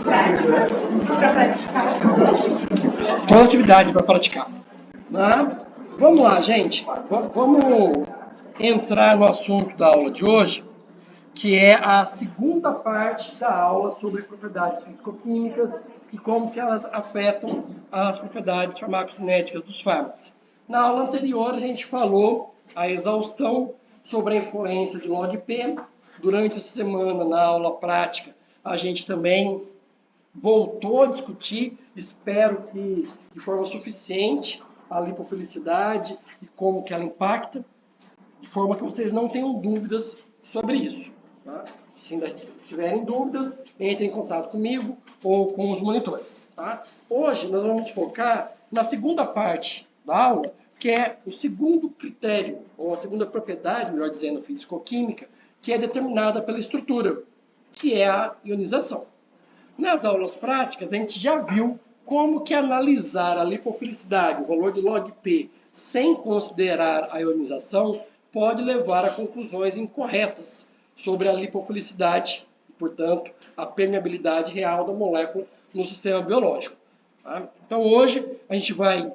Para praticar. Toda atividade para praticar. Né? Vamos lá, gente. Vamos entrar no assunto da aula de hoje, que é a segunda parte da aula sobre propriedades físico-químicas e como que elas afetam as propriedades farmacocinéticas dos fármacos. Na aula anterior, a gente falou a exaustão sobre a influência de log-P. Durante essa semana, na aula prática, a gente também voltou a discutir, espero que de forma suficiente, a lipofilicidade e como que ela impacta, de forma que vocês não tenham dúvidas sobre isso. Tá? Se ainda tiverem dúvidas, entrem em contato comigo ou com os monitores. Tá? Hoje nós vamos focar na segunda parte da aula, que é o segundo critério, ou a segunda propriedade, melhor dizendo, físico-química, que é determinada pela estrutura, que é a ionização. Nas aulas práticas, a gente já viu como que analisar a lipofilicidade, o valor de log-P, sem considerar a ionização, pode levar a conclusões incorretas sobre a lipofilicidade e, portanto, a permeabilidade real da molécula no sistema biológico. Tá? Então, hoje, a gente vai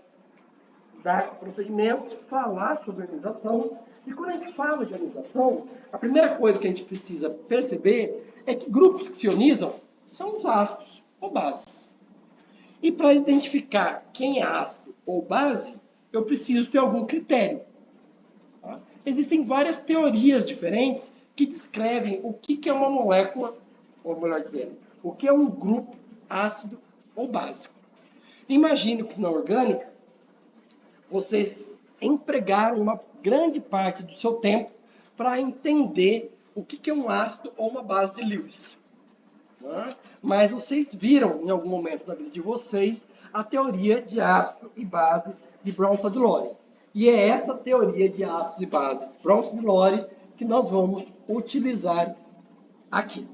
dar prosseguimento, falar sobre a ionização. E quando a gente fala de ionização, a primeira coisa que a gente precisa perceber é que grupos que se ionizam são os ácidos ou bases. E para identificar quem é ácido ou base, eu preciso ter algum critério. Tá? Existem várias teorias diferentes que descrevem o que é uma molécula, ou melhor dizendo, o que é um grupo ácido ou básico. Imagine que na orgânica, vocês empregaram uma grande parte do seu tempo para entender o que é um ácido ou uma base de Lewis. Mas vocês viram em algum momento da vida de vocês a teoria de ácido e base de Brown-Sadler. E é essa teoria de ácidos e base Brown-Sadler que nós vamos utilizar aqui.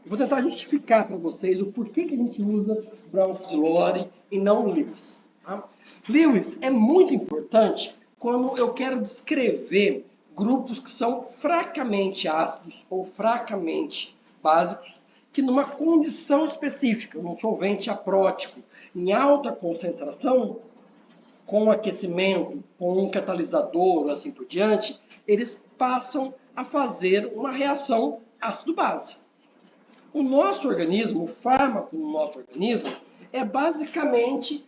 Eu vou tentar justificar para vocês o porquê que a gente usa Brown-Sadler e não Lewis. Tá? Lewis é muito importante quando eu quero descrever grupos que são fracamente ácidos ou fracamente básicos, que numa condição específica, num solvente aprótico em alta concentração, com aquecimento, com um catalisador, assim por diante, eles passam a fazer uma reação ácido-base. O nosso organismo, o fármaco no nosso organismo, é basicamente,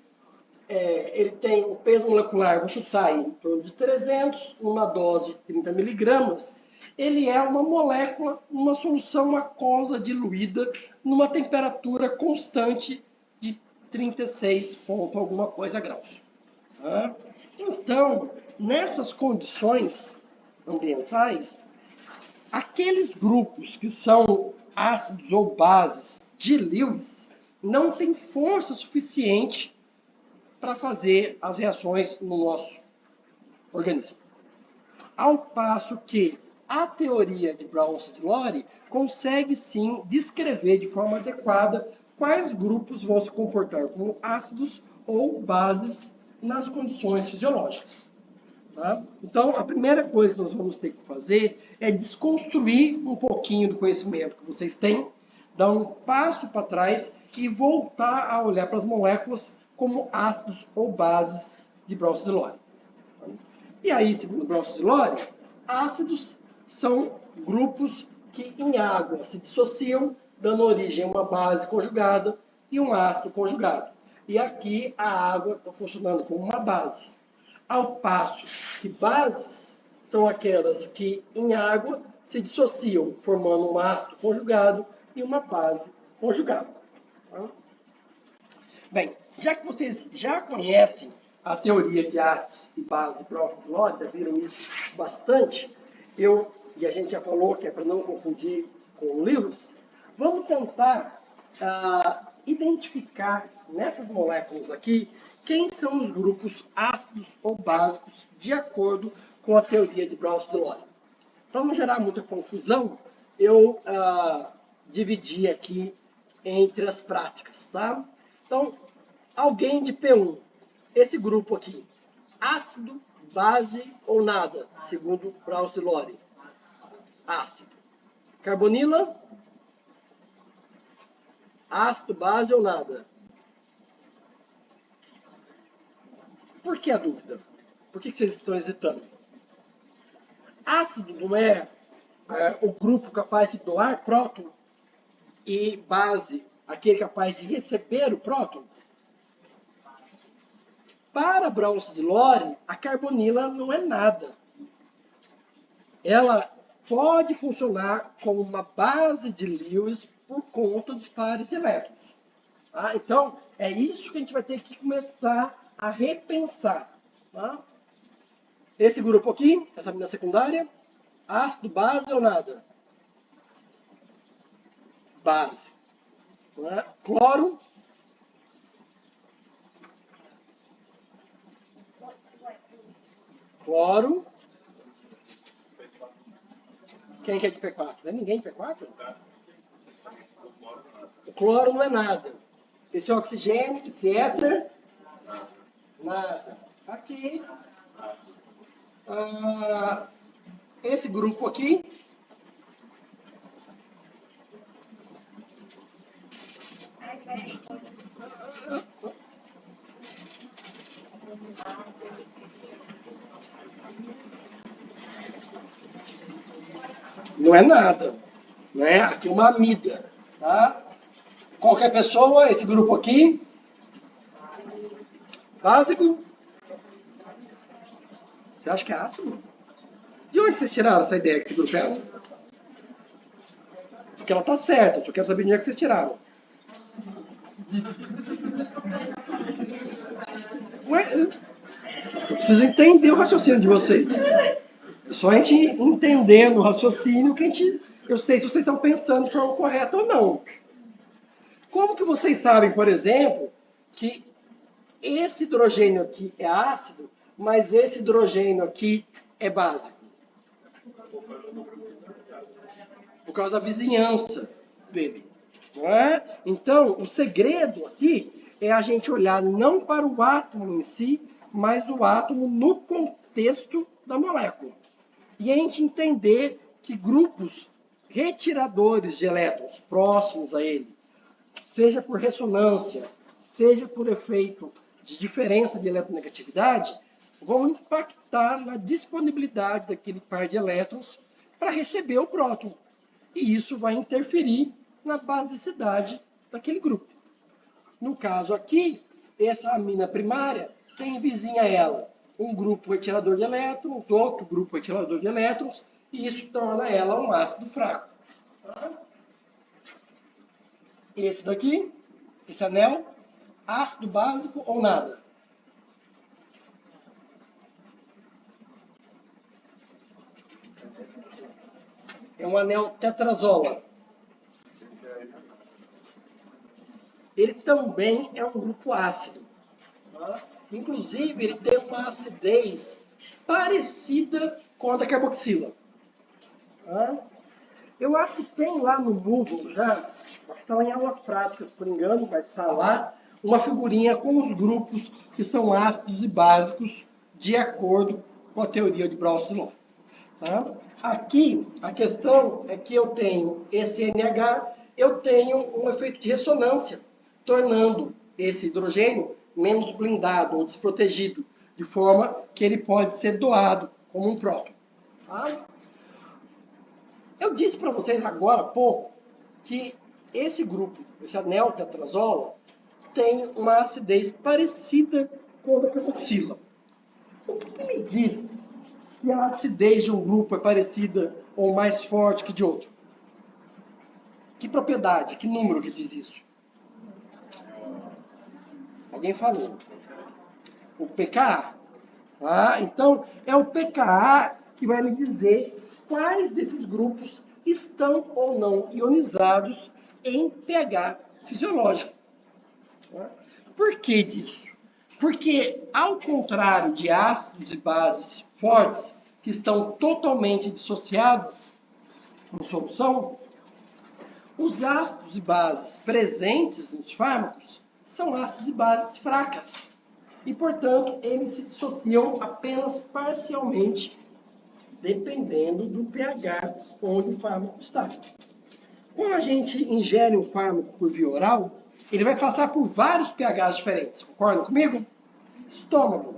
ele tem um peso molecular, vou chutar aí, em torno de 300, uma dose de 30 miligramas, ele é uma molécula, uma solução aquosa diluída numa temperatura constante de 36 ponto alguma coisa graus. Tá? Então, nessas condições ambientais, aqueles grupos que são ácidos ou bases de Lewis não têm força suficiente para fazer as reações no nosso organismo. Ao passo que a teoria de Brown-Sadler consegue sim descrever de forma adequada quais grupos vão se comportar como ácidos ou bases nas condições fisiológicas. Tá? Então, a primeira coisa que nós vamos ter que fazer é desconstruir um pouquinho do conhecimento que vocês têm, dar um passo para trás e voltar a olhar para as moléculas como ácidos ou bases de Brown-Sadler. E aí, segundo Brown-Sadler, ácidos são grupos que em água se dissociam, dando origem a uma base conjugada e um ácido conjugado. E aqui a água está funcionando como uma base. Ao passo que bases são aquelas que em água se dissociam, formando um ácido conjugado e uma base conjugada. Tá? Bem, já que vocês já conhecem a teoria de ácidos e bases Brown-Sadler, já viram isso bastante, e a gente já falou que é para não confundir com Lewis, vamos tentar identificar nessas moléculas aqui quem são os grupos ácidos ou básicos de acordo com a teoria de Brown-Sadler. Para não gerar muita confusão, eu dividi aqui entre as práticas. Tá? Então, alguém de P1, esse grupo aqui, ácido, base ou nada, segundo Brown-Sadler? Ácido. Carbonila? Ácido, base ou nada? Por que a dúvida? Por que vocês estão hesitando? Ácido não é o grupo capaz de doar próton e base, aquele capaz de receber o próton? Para Browns e Lore, a carbonila não é nada. Ela pode funcionar como uma base de Lewis por conta dos pares de elétrons. Tá? Então, é isso que a gente vai ter que começar a repensar. Tá? Esse grupo aqui, essa amina secundária, ácido, base ou nada? Base. Tá? Cloro. Cloro. Quem quer de P4? Não é ninguém de P4? O cloro não é nada. Esse oxigênio, esse éter, nada. Aqui. Esse grupo aqui. Não é nada. Não é? Aqui é uma amida. Tá? Qualquer pessoa, esse grupo aqui. Básico. Você acha que é ácido? De onde vocês tiraram essa ideia que esse grupo é ácido? Porque ela tá certa, eu só quero saber de onde é que vocês tiraram. Ué, eu preciso entender o raciocínio de vocês. Só a gente entendendo o raciocínio que eu sei se vocês estão pensando de forma correta ou não. Como que vocês sabem, por exemplo, que esse hidrogênio aqui é ácido, mas esse hidrogênio aqui é básico? Por causa da vizinhança dele. Não é? Então, o segredo aqui é a gente olhar não para o átomo em si, mas o átomo no contexto da molécula. E a gente entender que grupos retiradores de elétrons próximos a ele, seja por ressonância, seja por efeito de diferença de eletronegatividade, vão impactar na disponibilidade daquele par de elétrons para receber o próton. E isso vai interferir na basicidade daquele grupo. No caso aqui, essa amina primária tem vizinha a ela um grupo retirador de elétrons, outro grupo retirador de elétrons, e isso torna ela um ácido fraco. Tá? Esse daqui, esse anel, ácido básico ou nada? É um anel tetrazola. Ele também é um grupo ácido. Tá? Inclusive, ele tem uma acidez parecida com a da carboxila. Tá? Eu acho que tem lá no Google já, está em aulas práticas, por engano, mas está lá, uma figurinha com os grupos que são ácidos e básicos de acordo com a teoria de Browns-Lore. Tá? Aqui, a questão é que eu tenho esse NH, eu tenho um efeito de ressonância, tornando esse hidrogênio menos blindado ou desprotegido, de forma que ele pode ser doado como um próton. Tá? Eu disse para vocês agora há pouco que esse grupo, esse anel tetrazola, tem uma acidez parecida com a da carboxila. O que me diz se a acidez de um grupo é parecida ou mais forte que de outro? Que propriedade, que número que diz isso? Alguém falou. O pKa. Tá? Então, é o pKa que vai me dizer quais desses grupos estão ou não ionizados em pH fisiológico. Tá? Por que disso? Porque, ao contrário de ácidos e bases fortes, que estão totalmente dissociadas em solução, os ácidos e bases presentes nos fármacos são ácidos e bases fracas. E, portanto, eles se dissociam apenas parcialmente, dependendo do pH onde o fármaco está. Quando a gente ingere um fármaco por via oral, ele vai passar por vários pHs diferentes. Concordam comigo? Estômago,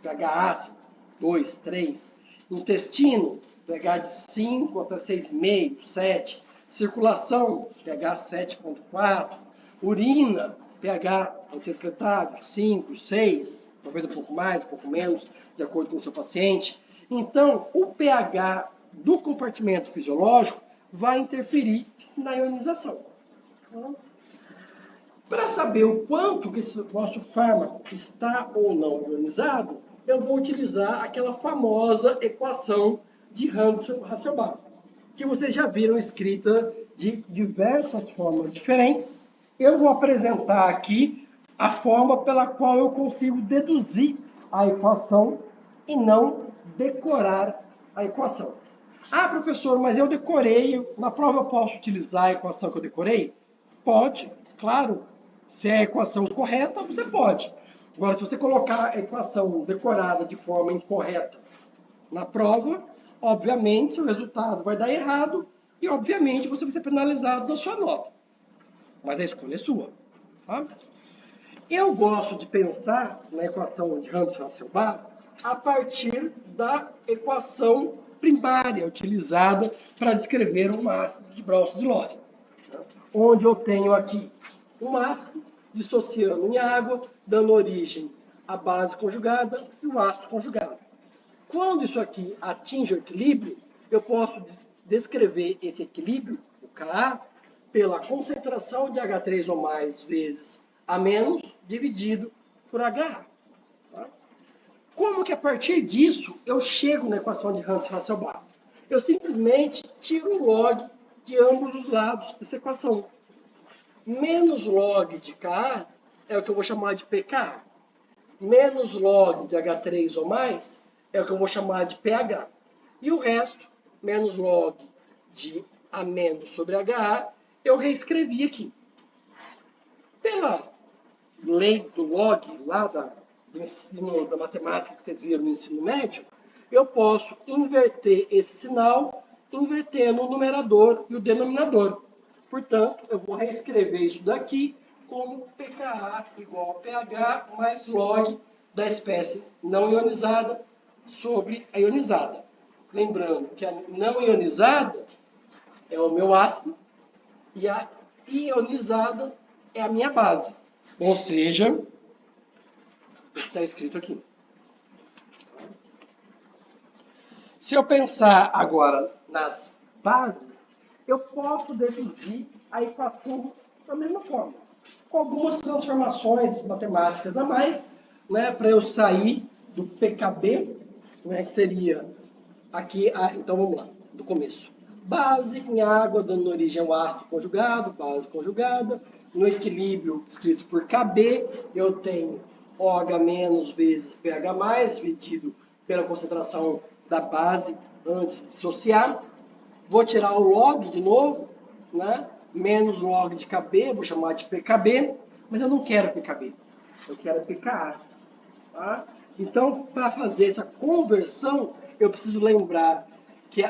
pH ácido, 2, 3. Intestino, pH de 5 até 6,5, 7. Circulação, pH 7,4. Urina, pH, pode ser excretável, 5, 6, talvez um pouco mais, um pouco menos, de acordo com o seu paciente. Então, o pH do compartimento fisiológico vai interferir na ionização. Para saber o quanto que esse nosso fármaco está ou não ionizado, eu vou utilizar aquela famosa equação de Hansen-Hasselbalch, que vocês já viram escrita de diversas formas diferentes. Eu vou apresentar aqui a forma pela qual eu consigo deduzir a equação e não decorar a equação. Ah, professor, mas eu decorei, na prova eu posso utilizar a equação que eu decorei? Pode, claro. Se é a equação correta, você pode. Agora, se você colocar a equação decorada de forma incorreta na prova, obviamente seu resultado vai dar errado e, obviamente, você vai ser penalizado na sua nota. Mas a escolha é sua. Tá? Eu gosto de pensar na equação de Hansen-Hasselbalch a partir da equação primária utilizada para descrever uma ácido de Browns-Lore, onde eu tenho aqui um ácido dissociando em água, dando origem à base conjugada e o ácido conjugado. Quando isso aqui atinge o equilíbrio, eu posso descrever esse equilíbrio, o Ka, pela concentração de H3 ou mais vezes A menos dividido por HA. Tá? Como que a partir disso eu chego na equação de Hansen-Hasselbalch? Eu simplesmente tiro o log de ambos os lados dessa equação. Menos log de Ka é o que eu vou chamar de pKa. Menos log de H3 ou mais é o que eu vou chamar de pH. E o resto, menos log de A menos sobre HA, eu reescrevi aqui. Pela lei do log, lá do ensino da matemática que vocês viram no ensino médio, eu posso inverter esse sinal, invertendo o numerador e o denominador. Portanto, eu vou reescrever isso daqui como pKa igual a pH mais log da espécie não ionizada sobre a ionizada. Lembrando que a não ionizada é o meu ácido e a ionizada é a minha base. Ou seja, o que está escrito aqui. Se eu pensar agora nas bases, eu posso deduzir a equação da mesma forma, com algumas transformações matemáticas a mais, né, para eu sair do PKB, né, que seria aqui, então vamos lá, do começo. Base em água, dando origem ao ácido conjugado, base conjugada. No equilíbrio escrito por KB, eu tenho OH menos vezes pH mais, dividido pela concentração da base antes de dissociar. Vou tirar o log de novo, né? Menos log de KB, vou chamar de PKB, mas eu não quero PKB, eu quero PKa. Tá? Então, para fazer essa conversão, eu preciso lembrar que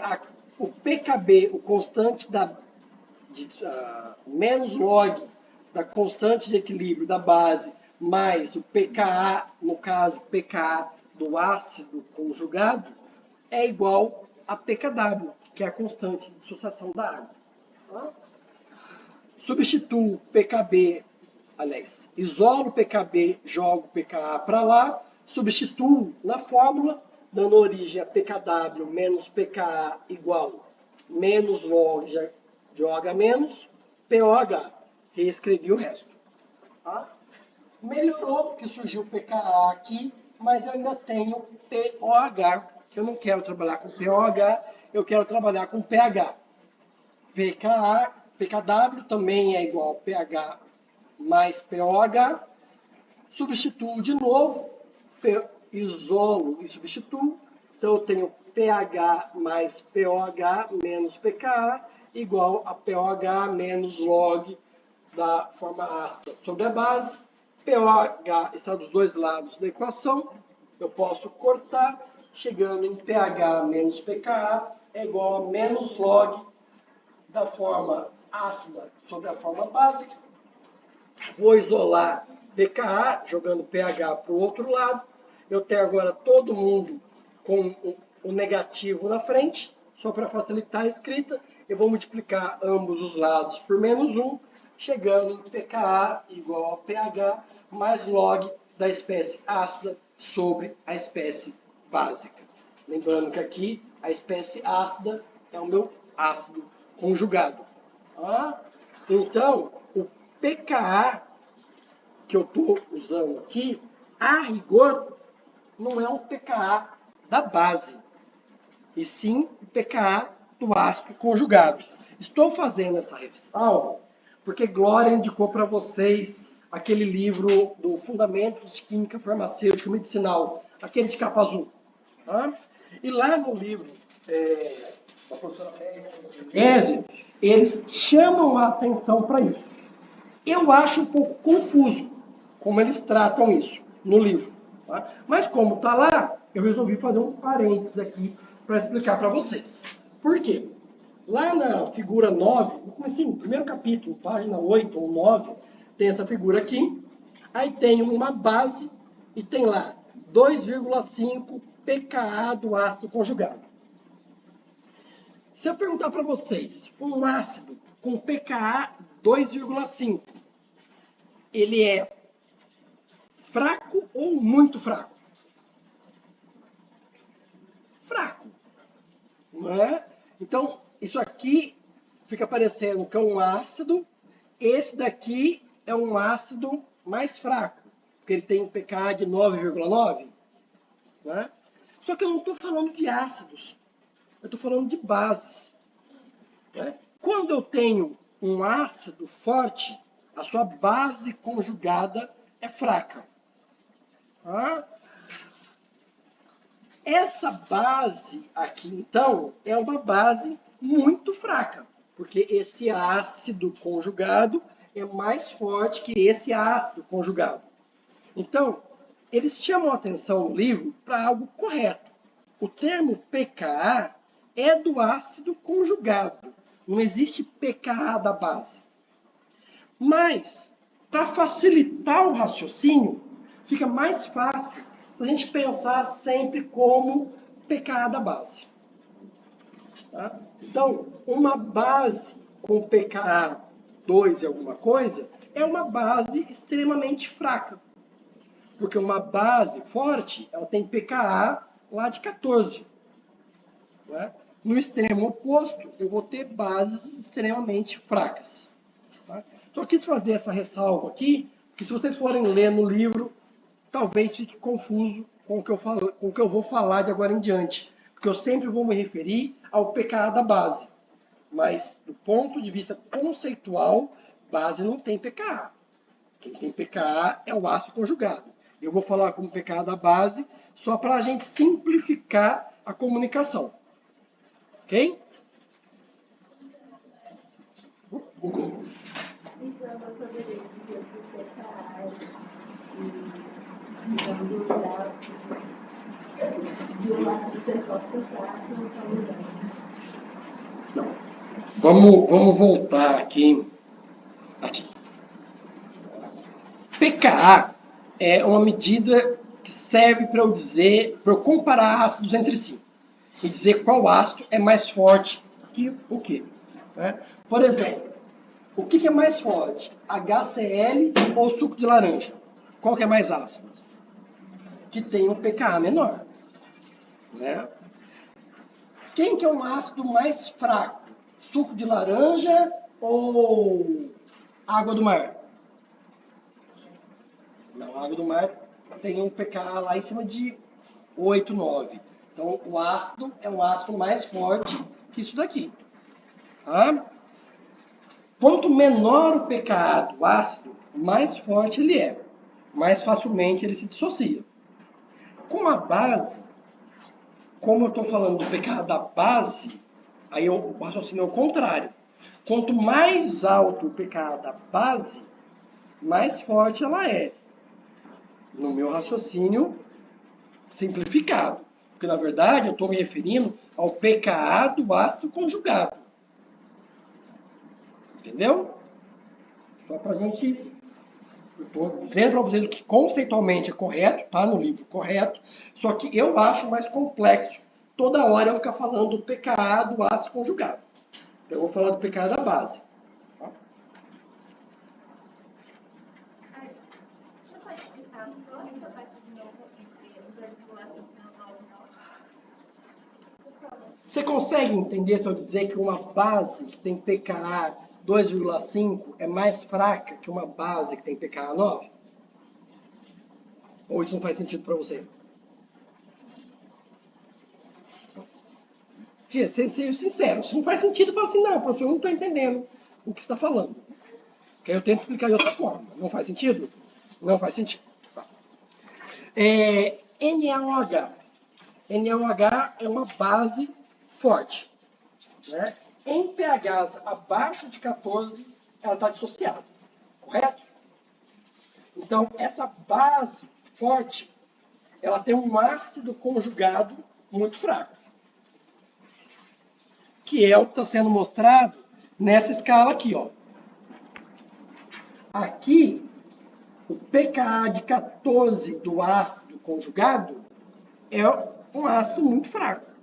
o PKB, o constante menos log da constante de equilíbrio da base, mais o pKa, no caso, pKa do ácido conjugado, é igual a pKw, que é a constante de dissociação da água. Tá? Substituo pKb, aliás, isolo PKB, jogo pKa para lá, substituo na fórmula, dando origem a pKw menos pKa igual menos log de OH menos POH. Reescrevi o resto. Tá? Melhorou, porque surgiu pKa aqui, mas eu ainda tenho POH, que eu não quero trabalhar com POH, eu quero trabalhar com pH. PKW também é igual a pH mais POH. Substituo de novo, isolo e substituo. Então eu tenho pH mais POH menos pKa igual a POH menos log da forma ácida sobre a base. POH está dos dois lados da equação. Eu posso cortar, chegando em pH menos pKa é igual a menos log da forma ácida sobre a forma básica. Vou isolar pKa, jogando pH para o outro lado. Eu tenho agora todo mundo com o negativo na frente. Só para facilitar a escrita, eu vou multiplicar ambos os lados por -1, chegando em pKa igual a pH mais log da espécie ácida sobre a espécie básica. Lembrando que aqui a espécie ácida é o meu ácido conjugado. Então, o pKa que eu estou usando aqui, a rigor, não é um pKa da base, e sim o pKa do ácido conjugado. Estou fazendo essa ressalva porque Glória indicou para vocês aquele livro do Fundamentos de Química Farmacêutica Medicinal, aquele de capa azul. E lá no livro da professora Eze, eles chamam a atenção para isso. Eu acho um pouco confuso como eles tratam isso no livro. Mas como está lá, eu resolvi fazer um parênteses aqui para explicar para vocês. Por quê? Lá na figura 9, no primeiro capítulo, página 8 ou 9, tem essa figura aqui. Aí tem uma base e tem lá 2,5 pKa do ácido conjugado. Se eu perguntar para vocês, um ácido com pKa 2,5, ele é fraco ou muito fraco? Fraco. Não é? Então, isso aqui fica parecendo que é um ácido. Esse daqui é um ácido mais fraco, porque ele tem um pKa de 9,9. Né? Só que eu não estou falando de ácidos. Eu estou falando de bases. Né? Quando eu tenho um ácido forte, a sua base conjugada é fraca. Essa base aqui, então, é uma base muito fraca, porque esse ácido conjugado é mais forte que esse ácido conjugado. Então, eles chamam a atenção no livro para algo correto. O termo pKa é do ácido conjugado. Não existe pKa da base. Mas, para facilitar o raciocínio, fica mais fácil se a gente pensar sempre como pKa da base. Tá? Então, uma base com pKa 2 e alguma coisa é uma base extremamente fraca. Porque uma base forte, ela tem pKa lá de 14. Né? No extremo oposto, eu vou ter bases extremamente fracas. Tá? Só quis fazer essa ressalva aqui, porque se vocês forem ler no livro, talvez fique confuso com o que eu vou falar de agora em diante. Porque eu sempre vou me referir ao pKa da base. Mas, do ponto de vista conceitual, base não tem pKa. Quem tem pKa é o ácido conjugado. Eu vou falar como pKa da base, só para a gente simplificar a comunicação. Ok? Google. Então, eu poderia dizer que o pKa digamos, do lado do pessoal não. Vamos voltar aqui. pKa é uma medida que serve para eu comparar ácidos entre si e dizer qual ácido é mais forte que o quê. Né? Por exemplo, o que é mais forte? HCl ou suco de laranja? Qual que é mais ácido? Que tem um pKa menor. Né? Quem que é um ácido mais fraco? Suco de laranja ou água do mar? Não, a água do mar tem um pKa lá em cima de 8, 9. Então, o ácido é um ácido mais forte que isso daqui. Tá? Quanto menor o pKa do ácido, mais forte ele é. Mais facilmente ele se dissocia. Com a base, como eu estou falando do pKa da base, aí o raciocínio é o contrário. Quanto mais alto o pKa da base, mais forte ela é. No meu raciocínio simplificado. Porque, na verdade, eu estou me referindo ao pKa do ácido conjugado. Entendeu? Só pra gente... Eu estou dizendo para vocês o que conceitualmente é correto, tá no livro correto, só que eu acho mais complexo toda hora eu ficar falando do pKa do ácido conjugado. Eu vou falar do pKa da base. Tá? Você pode explicar só essa parte de novo entre o 2,5 Você consegue entender se eu dizer que uma base que tem pKa 2,5 é mais fraca que uma base que tem pKa 9? Ou isso não faz sentido para você? Seja sincero, se não faz sentido, fala assim, não, professor, eu não estou entendendo o que você está falando. Porque aí eu tento explicar de outra forma. Não faz sentido? Não faz sentido. Tá. NaOH. NaOH é uma base forte. Né? Em pHs abaixo de 14, ela está dissociada. Correto? Então, essa base forte, ela tem um ácido conjugado muito fraco. Que é o que está sendo mostrado nessa escala aqui, ó. Aqui, o pKa de 14 do ácido conjugado é um ácido muito fraco.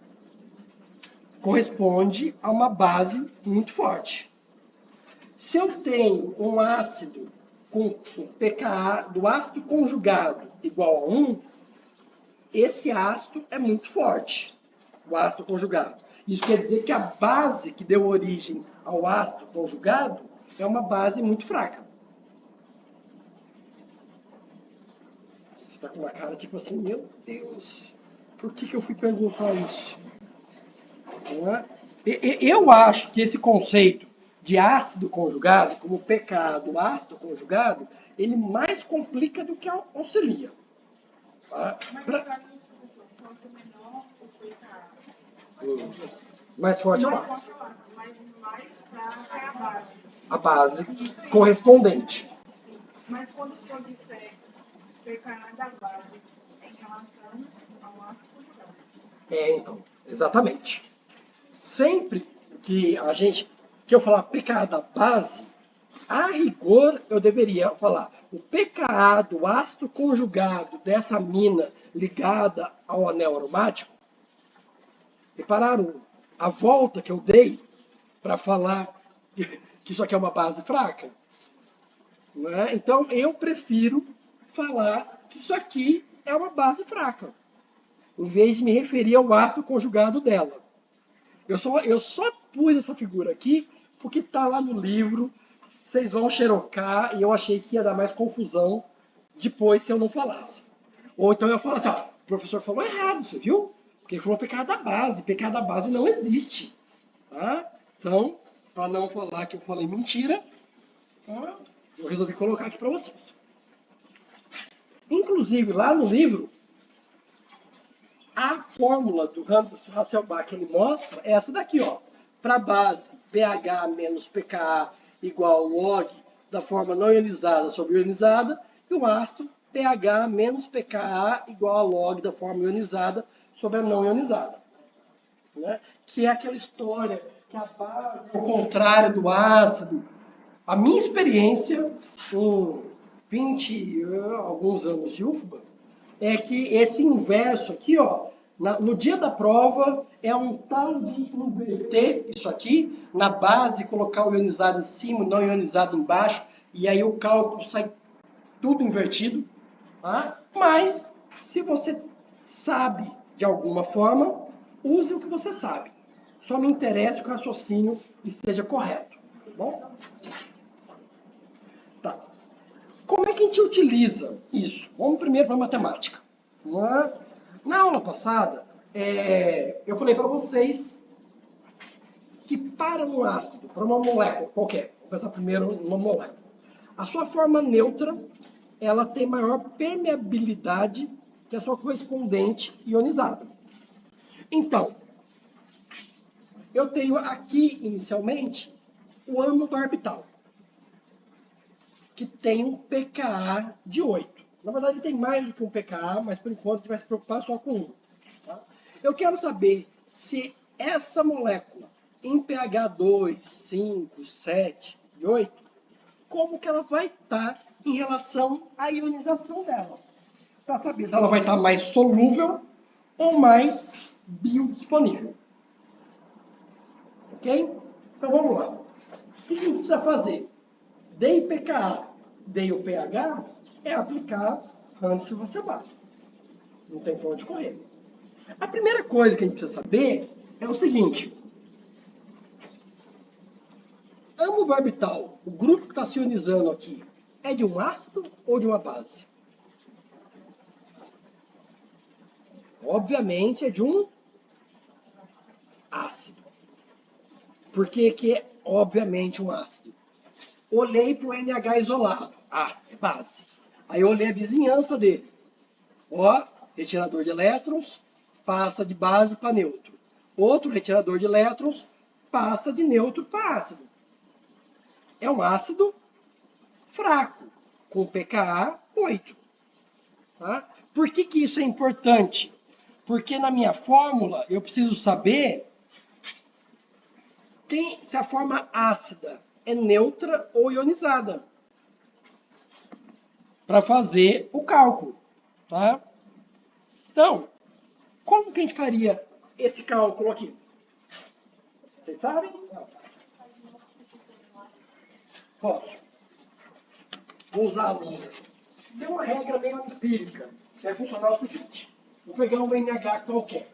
Corresponde a uma base muito forte. Se eu tenho um ácido com o pKa do ácido conjugado igual a 1, esse ácido é muito forte, o ácido conjugado. Isso quer dizer que a base que deu origem ao ácido conjugado é uma base muito fraca. Você está com uma cara tipo assim, meu Deus, por que eu fui perguntar isso? Eu acho que esse conceito de ácido conjugado, como o pKa do ácido conjugado, ele mais complica do que auxilia. Tá? Quanto menor o pKa, Mais forte é o ácido. mas mais fraca é a base. A base correspondente. Mas quando for disser pKa da base em relação ao ácido conjugado. Então, exatamente. Sempre que eu falar pKa da base, a rigor eu deveria falar o pKa do ácido conjugado dessa amina ligada ao anel aromático. Repararam a volta que eu dei para falar que isso aqui é uma base fraca? Não é? Então eu prefiro falar que isso aqui é uma base fraca, em vez de me referir ao ácido conjugado dela. Eu só pus essa figura aqui porque está lá no livro, vocês vão xerocar, e eu achei que ia dar mais confusão depois se eu não falasse. Ou então eu falo assim, ó, o professor falou errado, você viu? Porque ele falou pecado da base. Pecado da base não existe. Tá? Então, para não falar que eu falei mentira, tá? Eu resolvi colocar aqui para vocês. Inclusive, lá no livro, a fórmula do Hans Hasselbalch que ele mostra é essa daqui, ó. Para a base, pH menos pKa igual ao log da forma não ionizada sobre ionizada, e o ácido, pH menos pKa igual ao log da forma ionizada sobre a não ionizada. Né? Que é aquela história que a base é o contrário do ácido. A minha experiência, com 20 alguns anos de UFBA, é que esse inverso aqui, ó, no dia da prova, é um tal de inverter isso aqui, na base, colocar o ionizado em cima, o não ionizado embaixo, e aí o cálculo sai tudo invertido. Tá? Mas, se você sabe de alguma forma, use o que você sabe. Só me interessa que o raciocínio esteja correto. Tá bom? Tá. Como é que a gente utiliza isso? Vamos primeiro para a matemática. Na aula passada, eu falei para vocês que para um ácido, para uma molécula qualquer, vou pensar primeiro numa molécula, a sua forma neutra, ela tem maior permeabilidade que a sua correspondente ionizada. Então, eu tenho aqui, inicialmente, o âmago orbital, que tem um pKa de 8. Na verdade, tem mais do que um pKa, mas por enquanto a gente vai se preocupar só com um. Tá? Eu quero saber se essa molécula, em pH 2, 5, 7, 208, como que ela vai estar em relação à ionização dela. Para saber se ela vai estar mais solúvel ou mais biodisponível. Ok? Então vamos lá. O que a gente precisa fazer? Dei pKa, dei o pH, é aplicar anti-silvacebato. Não tem para onde correr. A primeira coisa que a gente precisa saber é o seguinte. Amobarbital, o grupo que está se ionizando aqui, é de um ácido ou de uma base? Obviamente é de um ácido. Por que é obviamente um ácido? Olhei para o NH isolado. Ah, é base. Aí eu olhei a vizinhança dele. Ó, retirador de elétrons, passa de base para neutro. Outro retirador de elétrons, passa de neutro para ácido. É um ácido fraco, com pKa 8. Tá? Por que isso é importante? Porque na minha fórmula eu preciso saber se a forma ácida é neutra ou ionizada. Para fazer o cálculo. Tá? Então, como que a gente faria esse cálculo aqui? Vocês sabem? Posso. Vou usar a lousa. Tem uma regra meio empírica, que vai funcionar o seguinte. Vou pegar um NH qualquer.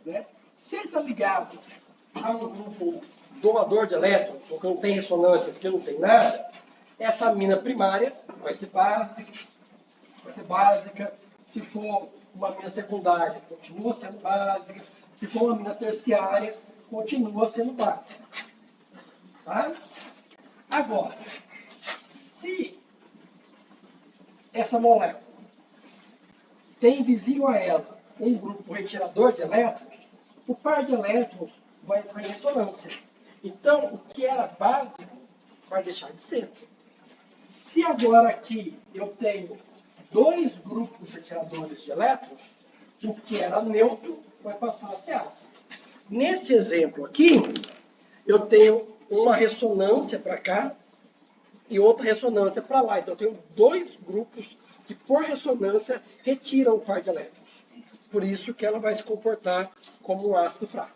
Né? Se ele está ligado a um grupo doador de elétrons, porque não tem ressonância, porque não tem nada, essa amina primária vai ser básica. Se for uma amina secundária, continua sendo básica. Se for uma amina terciária, continua sendo básica. Tá? Agora, se essa molécula tem vizinho a ela um grupo retirador de elétrons, o par de elétrons vai entrar em ressonância. Então, o que era básico vai deixar de ser. Se agora aqui eu tenho dois grupos retiradores de elétrons, o que era neutro vai passar a ser ácido. Nesse exemplo aqui, eu tenho uma ressonância para cá e outra ressonância para lá. Então, eu tenho dois grupos que, por ressonância, retiram o par de elétrons. Por isso que ela vai se comportar como um ácido fraco.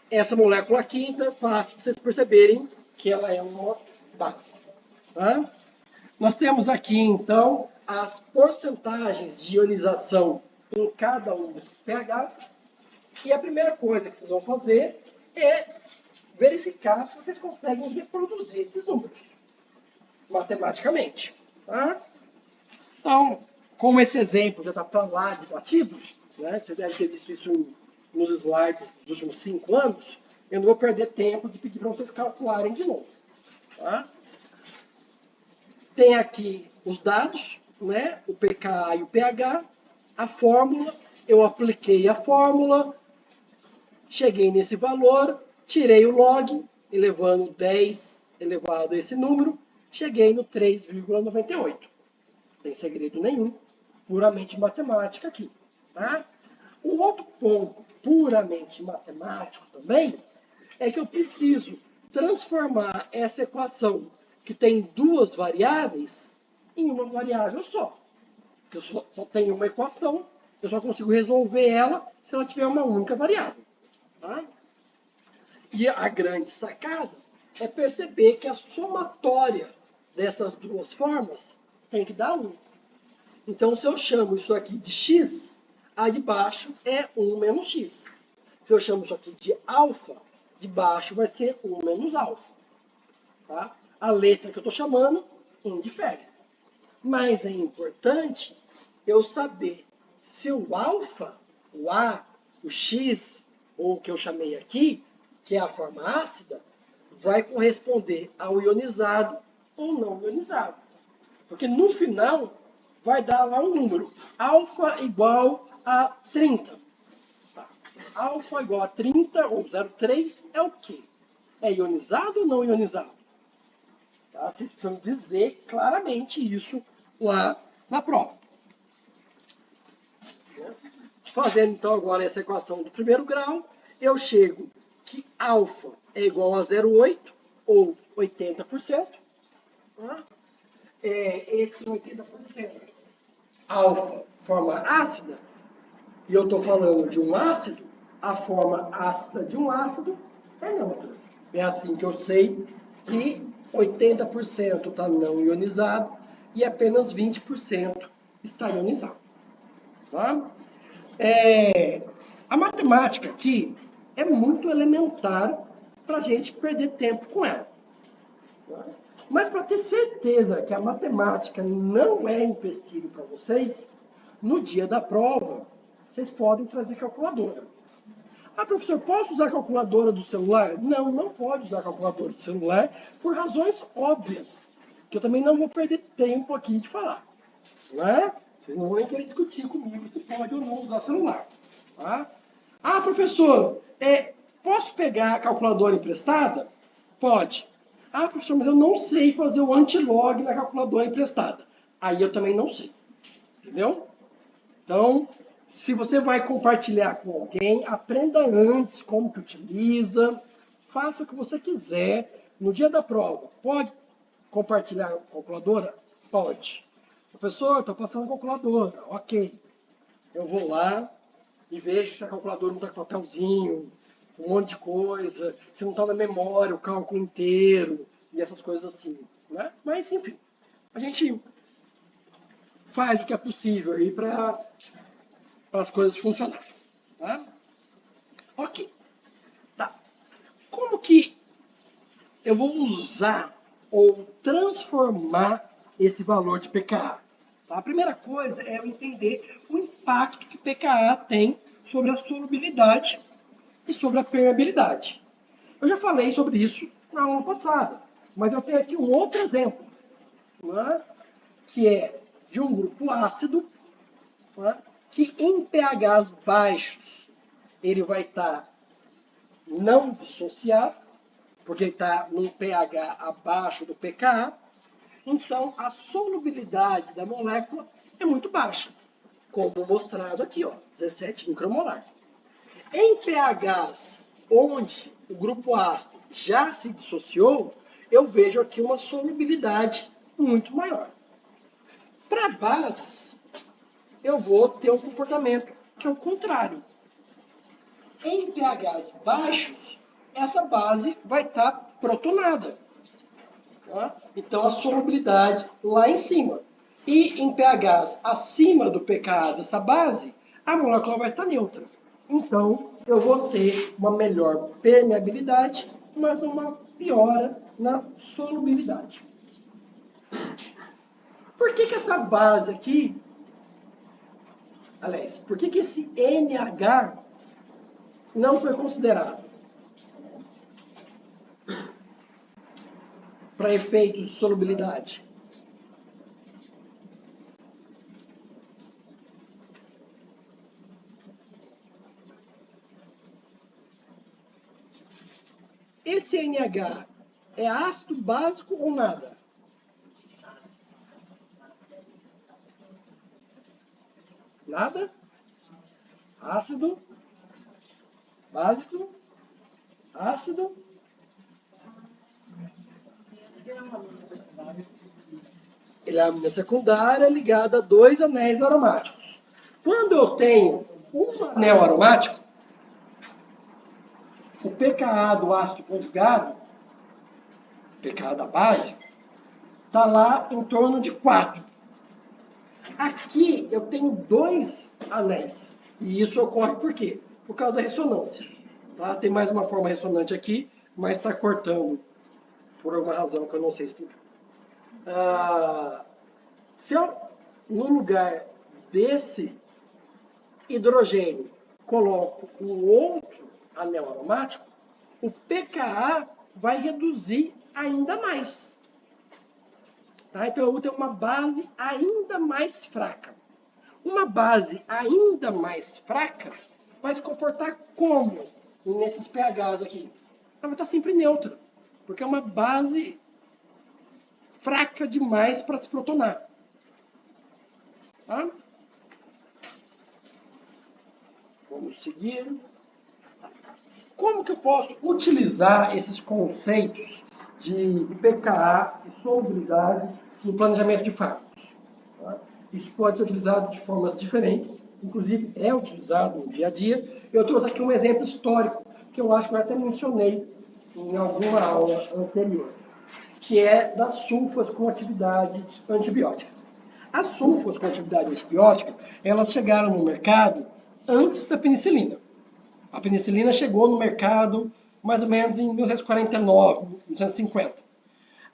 Essa molécula aqui, então, é fácil de vocês perceberem que ela é uma base. Tá? Nós temos aqui, então, as porcentagens de ionização em cada um dos pHs. E a primeira coisa que vocês vão fazer é verificar se vocês conseguem reproduzir esses números matematicamente. Tá? Então, como esse exemplo já está para lá de batidos, né, você deve ter visto isso nos slides dos últimos 5 anos, eu não vou perder tempo de pedir para vocês calcularem de novo. Tá? Tem aqui os dados, né, o pKa e o pH, a fórmula, eu apliquei a fórmula, cheguei nesse valor, tirei o log, elevando 10 elevado a esse número, cheguei no 3,98. Não tem segredo nenhum, puramente matemática aqui. Tá? O outro ponto puramente matemático também é que eu preciso transformar essa equação que tem duas variáveis em uma variável só. Eu só tenho uma equação, eu só consigo resolver ela se ela tiver uma única variável. Tá? E a grande sacada é perceber que a somatória dessas duas formas tem que dar 1. Então, se eu chamo isso aqui de x, a de baixo é 1 menos x. Se eu chamo isso aqui de alfa, de baixo vai ser 1 menos alfa. Tá? A letra que eu estou chamando indifere. Mas é importante eu saber se o alfa, o A, o X, ou o que eu chamei aqui, que é a forma ácida, vai corresponder ao ionizado ou não ionizado. Porque no final vai dar lá um número, alfa igual a 30. Tá. Alfa igual a 30, ou 0,3, é o quê? É ionizado ou não ionizado? Tá? Vocês precisam dizer claramente isso lá na prova. Fazendo então agora essa equação do primeiro grau, eu chego que alfa é igual a 0,8 ou 80%. Tá? Esse 80% alfa forma ácida, e eu estou falando de um ácido, a forma ácida de um ácido é neutra. É assim que eu sei que 80% está não ionizado e apenas 20% está ionizado. Tá? A matemática aqui é muito elementar para a gente perder tempo com ela. Tá? Mas para ter certeza que a matemática não é empecilho para vocês, no dia da prova, vocês podem trazer calculadora. Ah, professor, posso usar a calculadora do celular? Não, não pode usar a calculadora do celular por razões óbvias, que eu também não vou perder tempo aqui de falar. Né? Vocês não vão nem querer discutir comigo se pode ou não usar celular. Tá? Ah, professor, posso pegar a calculadora emprestada? Pode. Ah, professor, mas eu não sei fazer o antilog na calculadora emprestada. Aí eu também não sei. Entendeu? Então, se você vai compartilhar com alguém, aprenda antes como que utiliza, faça o que você quiser. No dia da prova, pode compartilhar a calculadora? Pode. Professor, estou passando a calculadora. Ok. Eu vou lá e vejo se a calculadora não está com papelzinho, um monte de coisa, se não está na memória o cálculo inteiro e essas coisas assim. Né? Mas, enfim, a gente faz o que é possível aí para as coisas funcionarem. Tá? Ok. Tá. Como que eu vou usar ou transformar esse valor de pKa? Tá? A primeira coisa é eu entender o impacto que pKa tem sobre a solubilidade e sobre a permeabilidade. Eu já falei sobre isso na aula passada, mas eu tenho aqui um outro exemplo, né? Que é de um grupo ácido, né? Que em pHs baixos ele vai estar não dissociado, porque ele está num pH abaixo do pKa, então a solubilidade da molécula é muito baixa, como mostrado aqui, ó, 17 micromolar. Em pHs onde o grupo ácido já se dissociou, eu vejo aqui uma solubilidade muito maior. Para bases, eu vou ter um comportamento que é o contrário. Em pHs baixos, essa base vai estar protonada. Tá? Então, a solubilidade lá em cima. E em pHs acima do pKa dessa base, a molécula vai estar neutra. Então, eu vou ter uma melhor permeabilidade, mas uma piora na solubilidade. Por que essa base aqui, aliás, por que esse NH não foi considerado para efeitos de solubilidade? Esse NH é ácido básico ou nada? Nada? Ácido básico? Ácido? Ele é a amina secundária ligada a dois anéis aromáticos. Quando eu tenho um anel aromático, o pKa do ácido conjugado, pKa da base, está lá em torno de 4. Aqui eu tenho dois anéis. E isso ocorre por quê? Por causa da ressonância. Tá? Tem mais uma forma ressonante aqui, mas está cortando por alguma razão que eu não sei explicar. Se eu, no lugar desse hidrogênio, coloco um outro anel aromático, o pKa vai reduzir ainda mais. Tá? Então eu vou ter uma base ainda mais fraca. Uma base ainda mais fraca vai se comportar como nesses pHs aqui? Ela vai estar sempre neutra, porque é uma base fraca demais para se protonar. Tá? Vamos seguir. Como que eu posso utilizar esses conceitos de pKa e solubilidade no planejamento de fármacos? Tá? Isso pode ser utilizado de formas diferentes, inclusive é utilizado no dia a dia. Eu trouxe aqui um exemplo histórico, que eu acho que eu até mencionei em alguma aula anterior, que é das sulfas com atividade antibiótica. As sulfas com atividade antibiótica, elas chegaram no mercado antes da penicilina. A penicilina chegou no mercado mais ou menos em 1949, 1950.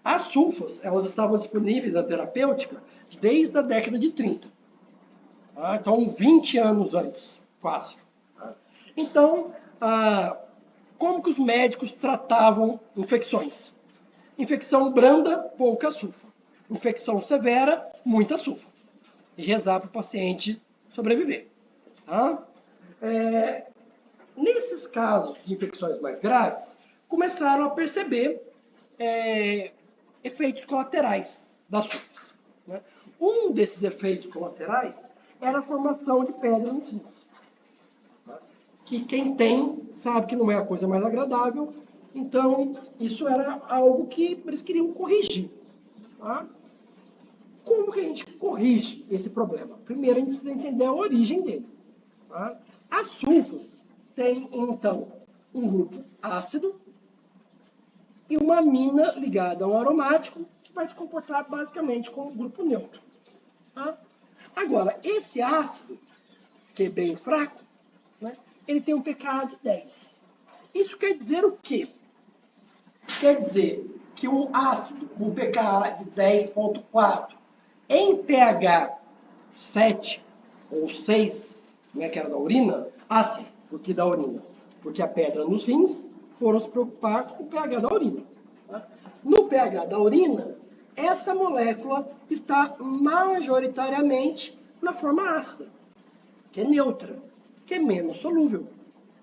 As sulfas, elas estavam disponíveis na terapêutica desde a década de 30. Tá? Então, 20 anos antes, quase. Tá? Então, como que os médicos tratavam infecções? Infecção branda, pouca sulfa. Infecção severa, muita sulfa. E rezar para o paciente sobreviver. Tá? Nesses casos de infecções mais graves, começaram a perceber efeitos colaterais das sulfas. Né? Um desses efeitos colaterais era a formação de pedra nos rins. Tá? Que quem tem sabe que não é a coisa mais agradável, então isso era algo que eles queriam corrigir. Tá? Como que a gente corrige esse problema? Primeiro a gente precisa entender a origem dele. Tá? As sulfas têm, então, um grupo ácido e uma amina ligada a um aromático que vai se comportar basicamente como um grupo neutro. Tá? Agora, esse ácido, que é bem fraco, né, ele tem um pKa de 10. Isso quer dizer o quê? Quer dizer que o ácido com pKa de 10,4 em pH 7 ou 6, né, que era da urina, sim, porque da urina, porque a pedra nos rins foram se preocupar com o pH da urina. Tá? No pH da urina, essa molécula está majoritariamente na forma ácida, que é neutra, que é menos solúvel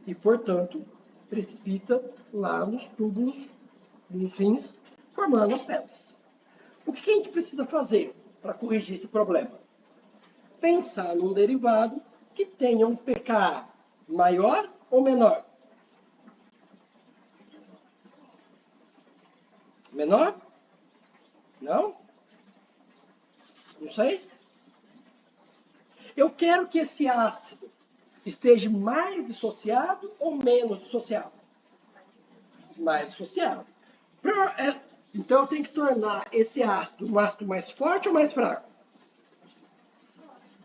e, portanto, precipita lá nos túbulos dos rins, formando as pedras. O que a gente precisa fazer para corrigir esse problema? Pensar num derivado que tenha um pKa maior ou menor? Menor? Não? Não sei. Eu quero que esse ácido esteja mais dissociado ou menos dissociado? Mais dissociado. Então eu tenho que tornar esse ácido um ácido mais forte ou mais fraco?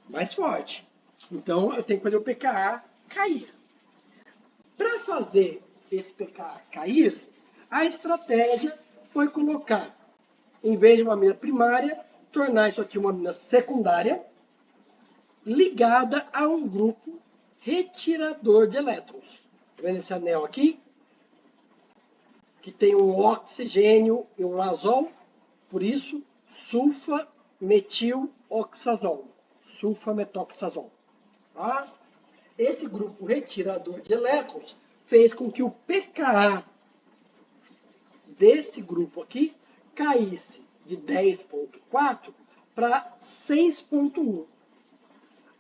Mais forte. Então eu tenho que fazer o pKa cair. Para fazer esse pKa cair, a estratégia foi colocar, em vez de uma amina primária, tornar isso aqui uma amina secundária, ligada a um grupo retirador de elétrons. Está vendo esse anel aqui? Que tem um oxigênio e um azol, por isso, sulfa-metil-oxazol. Sulfa-metoxazol. Tá? Esse grupo retirador de elétrons fez com que o pKa desse grupo aqui caísse de 10,4 para 6,1.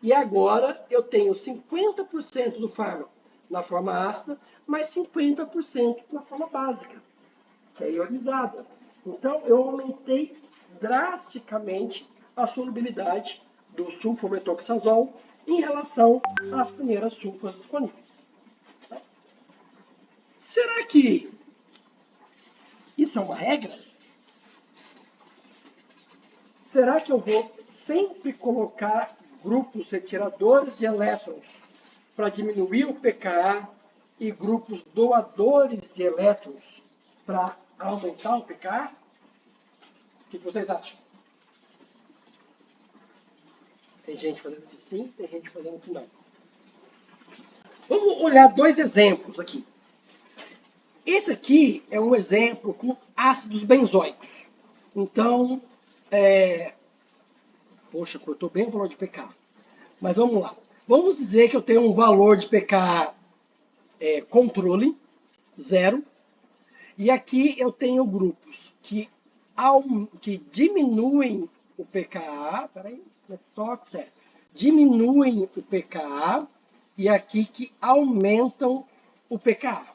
E agora eu tenho 50% do fármaco na forma ácida, mais 50% na forma básica, que é ionizada. Então, eu aumentei drasticamente a solubilidade do sulfometoxazol em relação às primeiras sulfas disponíveis. Será que isso é uma regra? Será que eu vou sempre colocar grupos retiradores de elétrons para diminuir o pKa e grupos doadores de elétrons para aumentar o pKa? O que vocês acham? Tem gente falando que sim, tem gente falando que não. Vamos olhar dois exemplos aqui. Esse aqui é um exemplo com ácidos benzoicos. Então, poxa, cortou bem o valor de pKa. Mas vamos lá. Vamos dizer que eu tenho um valor de pKa controle, 0. E aqui eu tenho grupos que diminuem o pKa, diminuem o pKa e aqui que aumentam o pKa.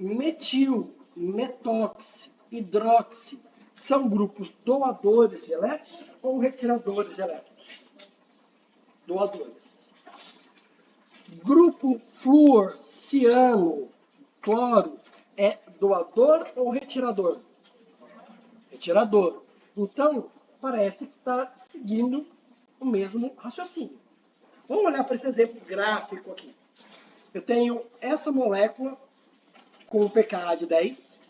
Metil, metoxi, hidroxi são grupos doadores de elétrons ou retiradores de elétrons? Doadores. Grupo flúor, ciano, cloro é doador ou retirador? Retirador. Então, parece que está seguindo o mesmo raciocínio. Vamos olhar para esse exemplo gráfico aqui. Eu tenho essa molécula com um pKa de 10.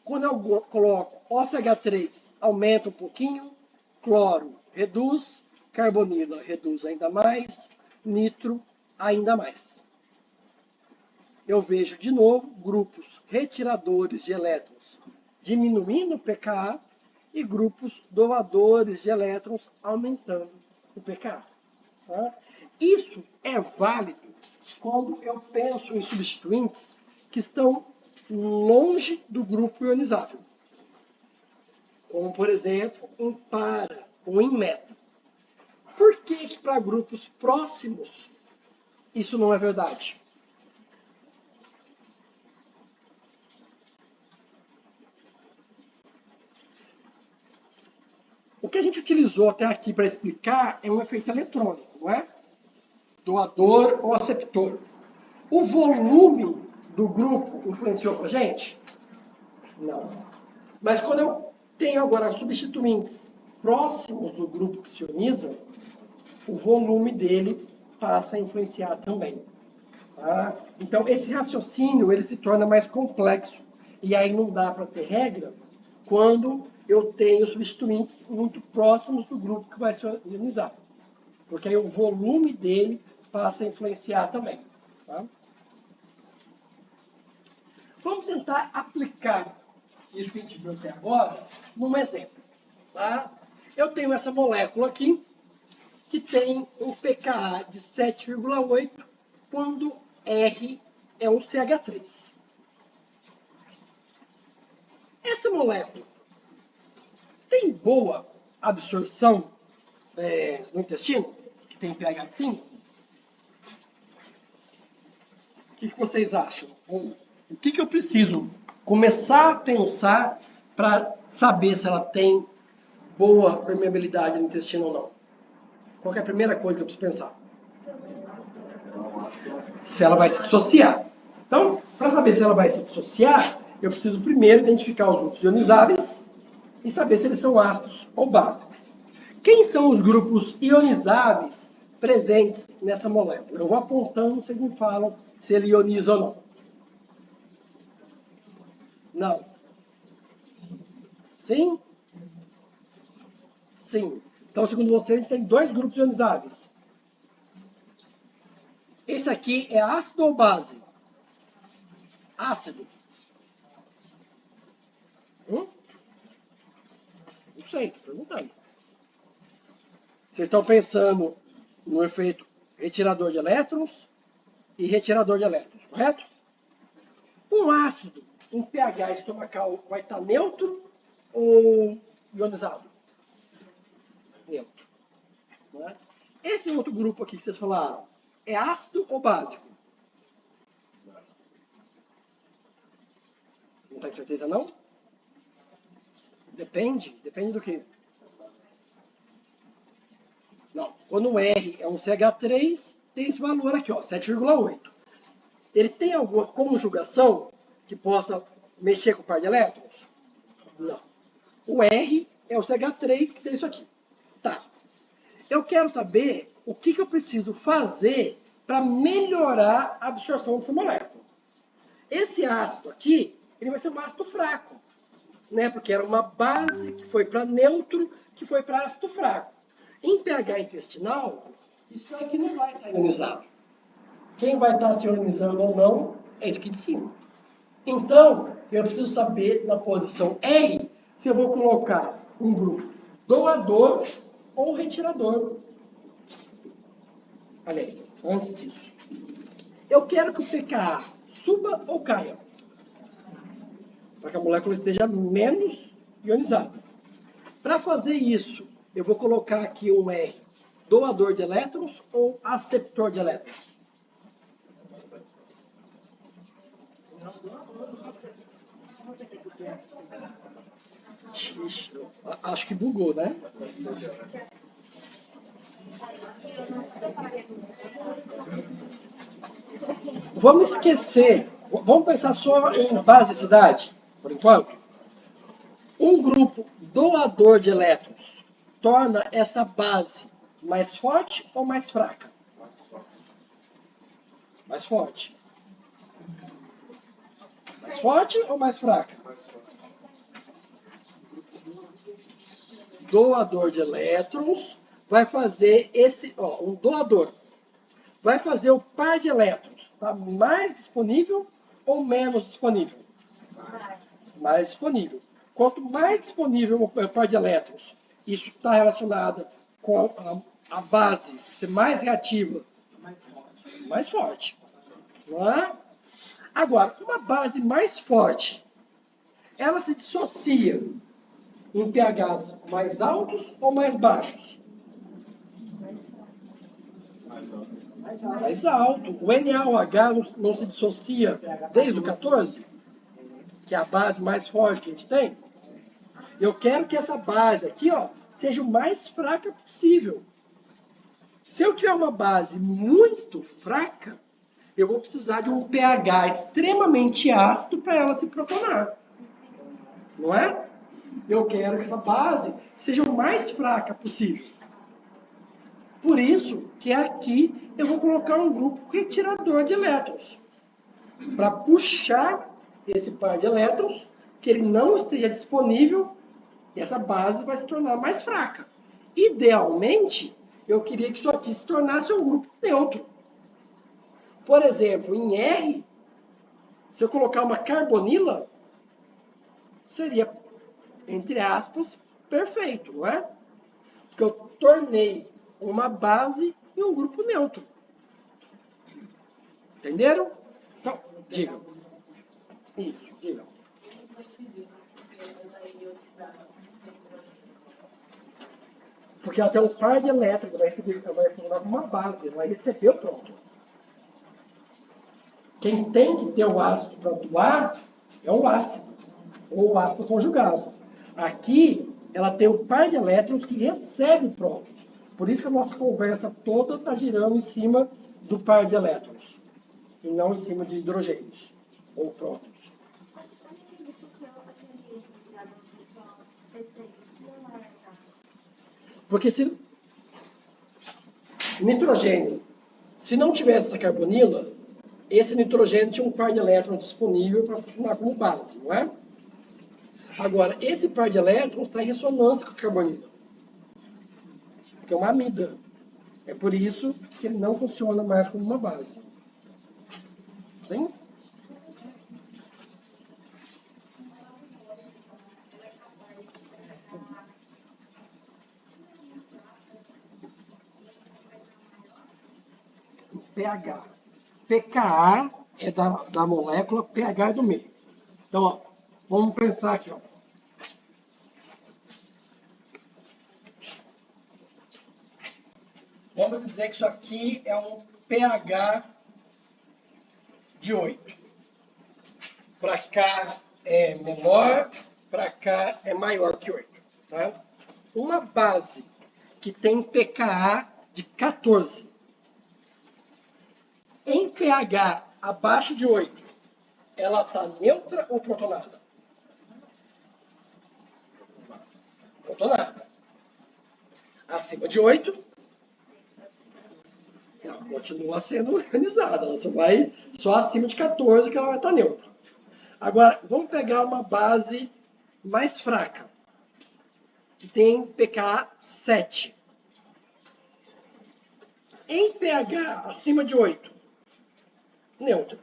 Quando eu coloco OCH3, aumenta um pouquinho, cloro reduz, carbonila reduz ainda mais, nitro ainda mais. Eu vejo de novo grupos retiradores de elétrons diminuindo o pKa e grupos doadores de elétrons aumentando o pKa. Tá? Isso é válido quando eu penso em substituintes que estão longe do grupo ionizável, como, por exemplo, em para ou em meta. Por que para grupos próximos isso não é verdade? O que a gente utilizou até aqui para explicar é um efeito eletrônico, não é? Doador ou aceptor. O volume do grupo influenciou para a gente? Não. Mas quando eu tenho agora substituintes próximos do grupo que se ioniza, o volume dele passa a influenciar também. Tá? Então, esse raciocínio ele se torna mais complexo. E aí não dá para ter regra quando eu tenho substituintes muito próximos do grupo que vai se ionizar. Porque aí o volume dele passa a influenciar também. Tá? Vamos tentar aplicar isso que a gente viu até agora num exemplo. Tá? Eu tenho essa molécula aqui, que tem um pKa de 7,8 quando R é um CH3. Essa molécula tem boa absorção no intestino, que tem pH de 5? O que vocês acham? O que eu preciso começar a pensar para saber se ela tem boa permeabilidade no intestino ou não? Qual é a primeira coisa que eu preciso pensar? Se ela vai se dissociar. Então, para saber se ela vai se dissociar, eu preciso primeiro identificar os grupos ionizáveis e saber se eles são ácidos ou básicos. Quem são os grupos ionizáveis presentes nessa molécula? Eu vou apontando, vocês me falam se ele ioniza ou não. Não. Sim? Sim. Então, segundo vocês, a gente tem dois grupos ionizáveis. Esse aqui é ácido ou base? Ácido. Não sei, estou perguntando. Vocês estão pensando no efeito retirador de elétrons e retirador de elétrons, correto? Um ácido em pH estomacal vai estar neutro ou ionizado? Neutro. Né? Esse outro grupo aqui que vocês falaram, é ácido ou básico? Não tem certeza não? Depende. Depende do quê? Não. Quando o R é um CH3, tem esse valor aqui, ó, 7,8. Ele tem alguma conjugação que possa mexer com o par de elétrons? Não. O R é o CH3 que tem isso aqui. Tá. Eu quero saber o que eu preciso fazer para melhorar a absorção dessa molécula. Esse ácido aqui, ele vai ser um ácido fraco, né? Porque era uma base que foi para neutro, que foi para ácido fraco. Em pH intestinal, isso aqui não vai estar ionizado. Quem vai estar se ionizando ou não é isso aqui de cima. Então, eu preciso saber na posição R se eu vou colocar um grupo doador ou retirador. Aliás, antes disso, eu quero que o pKa suba ou caia, para que a molécula esteja menos ionizada. Para fazer isso, eu vou colocar aqui um R Doador de elétrons ou aceptor de elétrons? Ixi, acho que bugou, né? Vamos esquecer, vamos pensar só em basicidade, por enquanto. Um grupo doador de elétrons torna essa base mais forte ou mais fraca? Mais forte. Mais forte ou mais fraca? Doador de elétrons vai fazer um doador vai fazer o par de elétrons tá mais disponível ou menos disponível? Mais disponível. Quanto mais disponível o par de elétrons, isso está relacionado com a base ser mais reativa, mais forte. Não é? Agora, uma base mais forte, ela se dissocia em pHs mais altos ou mais baixos? Mais alto. O NaOH não se dissocia desde o 14, que é a base mais forte que a gente tem. Eu quero que essa base aqui, ó, seja o mais fraca possível. Se eu tiver uma base muito fraca, eu vou precisar de um pH extremamente ácido para ela se protonar. Não é? Eu quero que essa base seja o mais fraca possível. Por isso que aqui eu vou colocar um grupo retirador de elétrons. Para puxar esse par de elétrons, que ele não esteja disponível, e essa base vai se tornar mais fraca. Idealmente, eu queria que isso aqui se tornasse um grupo neutro. Por exemplo, em R, se eu colocar uma carbonila, seria, entre aspas, perfeito, não é? Porque eu tornei uma base em um grupo neutro. Entenderam? Então, digam. Isso, digam. Porque ela tem um par de elétrons, vai formar uma base, vai receber o próton. Quem tem que ter o ácido para atuar é o ácido, ou o ácido conjugado. Aqui, ela tem um par de elétrons que recebe prótons. Por isso que a nossa conversa toda está girando em cima do par de elétrons, e não em cima de hidrogênios, ou prótons. Porque se nitrogênio, se não tivesse essa carbonila, esse nitrogênio tinha um par de elétrons disponível para funcionar como base, não é? Agora, esse par de elétrons está em ressonância com essa carbonila, que é uma amida. É por isso que ele não funciona mais como uma base. Sim? pH. pKa é da molécula, pH é do meio. Então, ó, vamos pensar aqui. Ó. Vamos dizer que isso aqui é um pH de 8. Para cá é menor, para cá é maior que 8. Tá? Uma base que tem pKa de 14, em pH abaixo de 8, ela está neutra ou protonada? Protonada. Acima de 8, ela continua sendo ionizada. Ela vai só acima de 14 que ela vai estar neutra. Agora, vamos pegar uma base mais fraca, que tem pKa 7. Em pH acima de 8, neutro.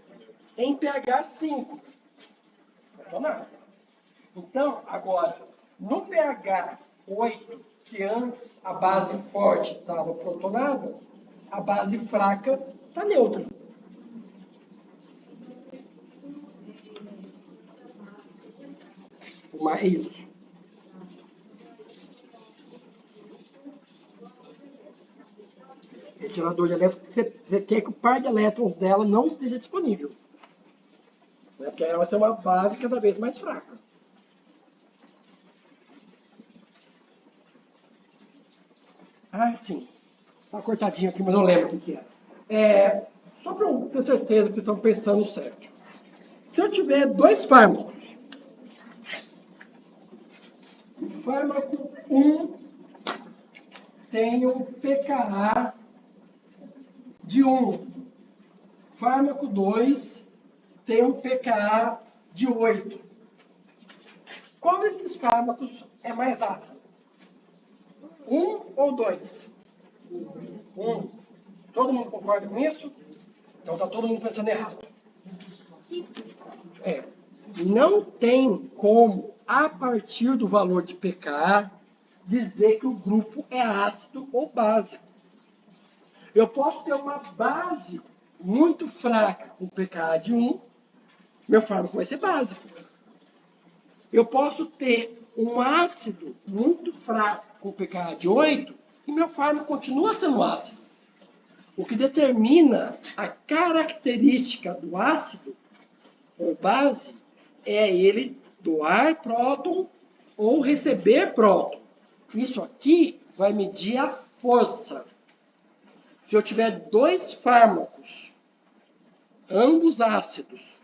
Em pH 5, protonada. Então, agora, no pH 8, que antes a base forte estava protonada, a base fraca está neutra. Isso. Retirador de elétrons, você quer que o par de elétrons dela não esteja disponível. Né? Porque ela vai ser uma base cada vez mais fraca. Ah, sim. Tá cortadinho aqui, mas eu lembro o que era. Só para eu ter certeza que vocês estão pensando certo. Se eu tiver dois fármacos, fármaco 1 tem um pKa de 1. Fármaco 2 tem um pKa de 8. Qual desses fármacos é mais ácido? 1 ou 2? 1. Todo mundo concorda com isso? Então está todo mundo pensando errado. Não tem como, a partir do valor de pKa, dizer que o grupo é ácido ou básico. Eu posso ter uma base muito fraca com pKa de 1, meu fármaco vai ser básico. Eu posso ter um ácido muito fraco com pKa de 8 e meu fármaco continua sendo ácido. O que determina a característica do ácido ou base é ele doar próton ou receber próton. Isso aqui vai medir a força. Se eu tiver dois fármacos, ambos ácidos,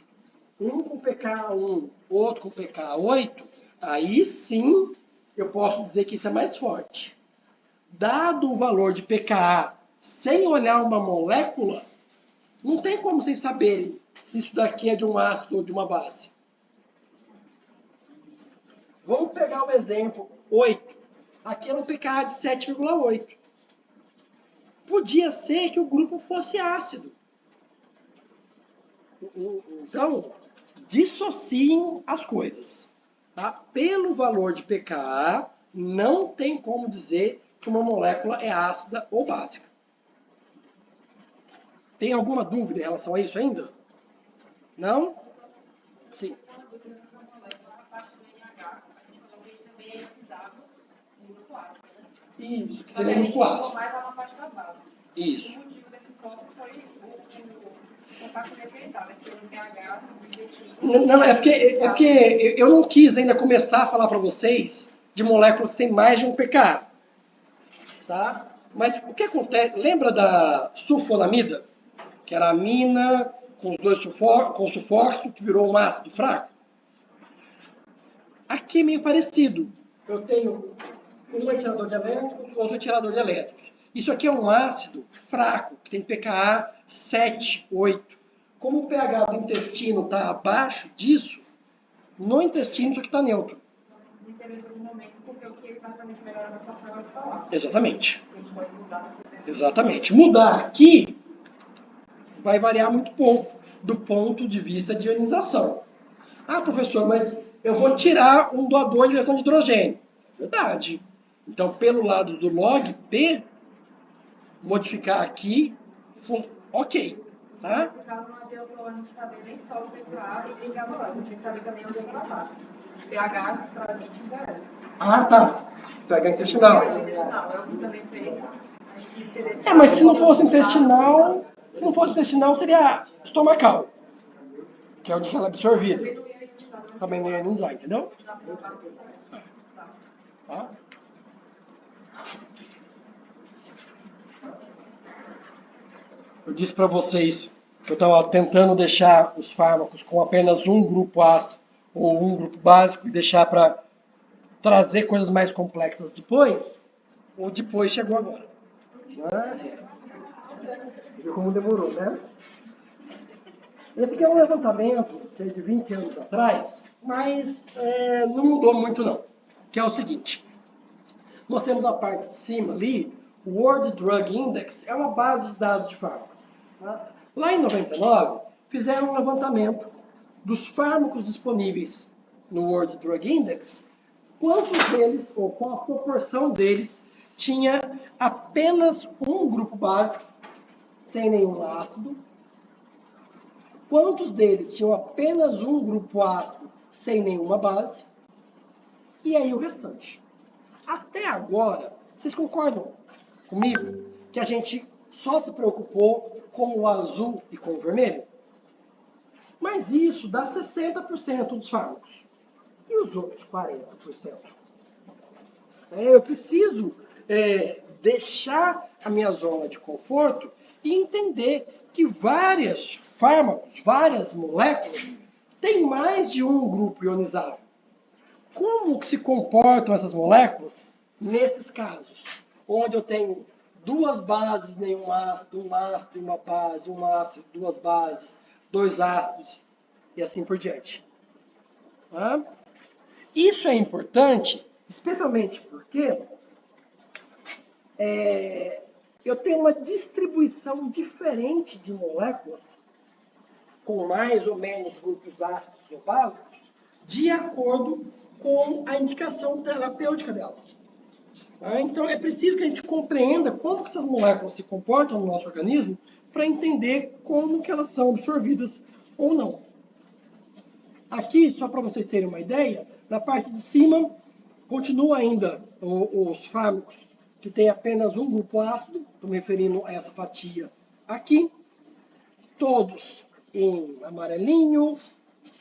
um com pKa1, outro com pKa8, aí sim eu posso dizer que isso é mais forte. Dado o valor de pKa, sem olhar uma molécula, não tem como vocês saberem se isso daqui é de um ácido ou de uma base. Vamos pegar o exemplo 8. Aqui era um pKa de 7,8. Podia ser que o grupo fosse ácido. Então, dissociem as coisas. Tá? Pelo valor de pKa, não tem como dizer que uma molécula é ácida ou básica. Tem alguma dúvida em relação a isso ainda? Não? Sim. Isso, que seria muito ácido. Isso. Não, é porque eu não quis ainda começar a falar para vocês de moléculas que têm mais de um pKa. Tá? Mas o que acontece? Lembra da sulfonamida? Que era a amina com os dois sulfóxidos, que virou um ácido fraco? Aqui é meio parecido. Eu tenho um atirador de elétrons, outro atirador de elétrons. Isso aqui é um ácido fraco, que tem pKa 7, 8. Como o pH do intestino está abaixo disso, no intestino isso aqui está neutro. Não interessa no momento, porque o que exatamente melhora a situação é o que falar. Exatamente. Exatamente. Mudar aqui vai variar muito pouco do ponto de vista de ionização. Ah, professor, mas eu vou tirar um doador de ligação de hidrogênio. Verdade. Então, pelo lado do log P, modificar aqui, ok. Tá? Nesse caso, não adianta a gente saber nem só o pKa e nem granular. A gente tem que saber também onde é tratado. pH, para a gente, interessa. Ah, tá. pH intestinal. É o que também fez. Mas se não fosse intestinal, seria estomacal, que é onde ela é absorvida. Também não ia ionizar, entendeu? Tá? Eu disse para vocês que eu estava tentando deixar os fármacos com apenas um grupo ácido ou um grupo básico e deixar para trazer coisas mais complexas depois. Ou depois chegou agora. Viu como demorou, né? Esse aqui é um levantamento que é de 20 anos atrás, mas não mudou muito não. Que é o seguinte. Nós temos a parte de cima ali, o World Drug Index, é uma base de dados de fármacos. Tá? Lá em 99, fizeram um levantamento dos fármacos disponíveis no World Drug Index, quantos deles, ou qual a proporção deles, tinha apenas um grupo básico, sem nenhum ácido, quantos deles tinham apenas um grupo ácido, sem nenhuma base, e aí o restante. Até agora, vocês concordam comigo que a gente só se preocupou com o azul e com o vermelho. Mas isso dá 60% dos fármacos. E os outros 40%? Eu preciso deixar a minha zona de conforto e entender que vários fármacos, várias moléculas, têm mais de um grupo ionizável. Como que se comportam essas moléculas nesses casos? Onde eu tenho duas bases, nenhum ácido, um ácido e uma base, um ácido, duas bases, dois ácidos e assim por diante. Tá? Isso é importante, especialmente porque eu tenho uma distribuição diferente de moléculas, com mais ou menos grupos ácidos ou básicos, de acordo com a indicação terapêutica delas. Tá? Então, é preciso que a gente compreenda como que essas moléculas se comportam no nosso organismo para entender como que elas são absorvidas ou não. Aqui, só para vocês terem uma ideia, na parte de cima, continua ainda os fármacos que têm apenas um grupo ácido, estou me referindo a essa fatia aqui, todos em amarelinho,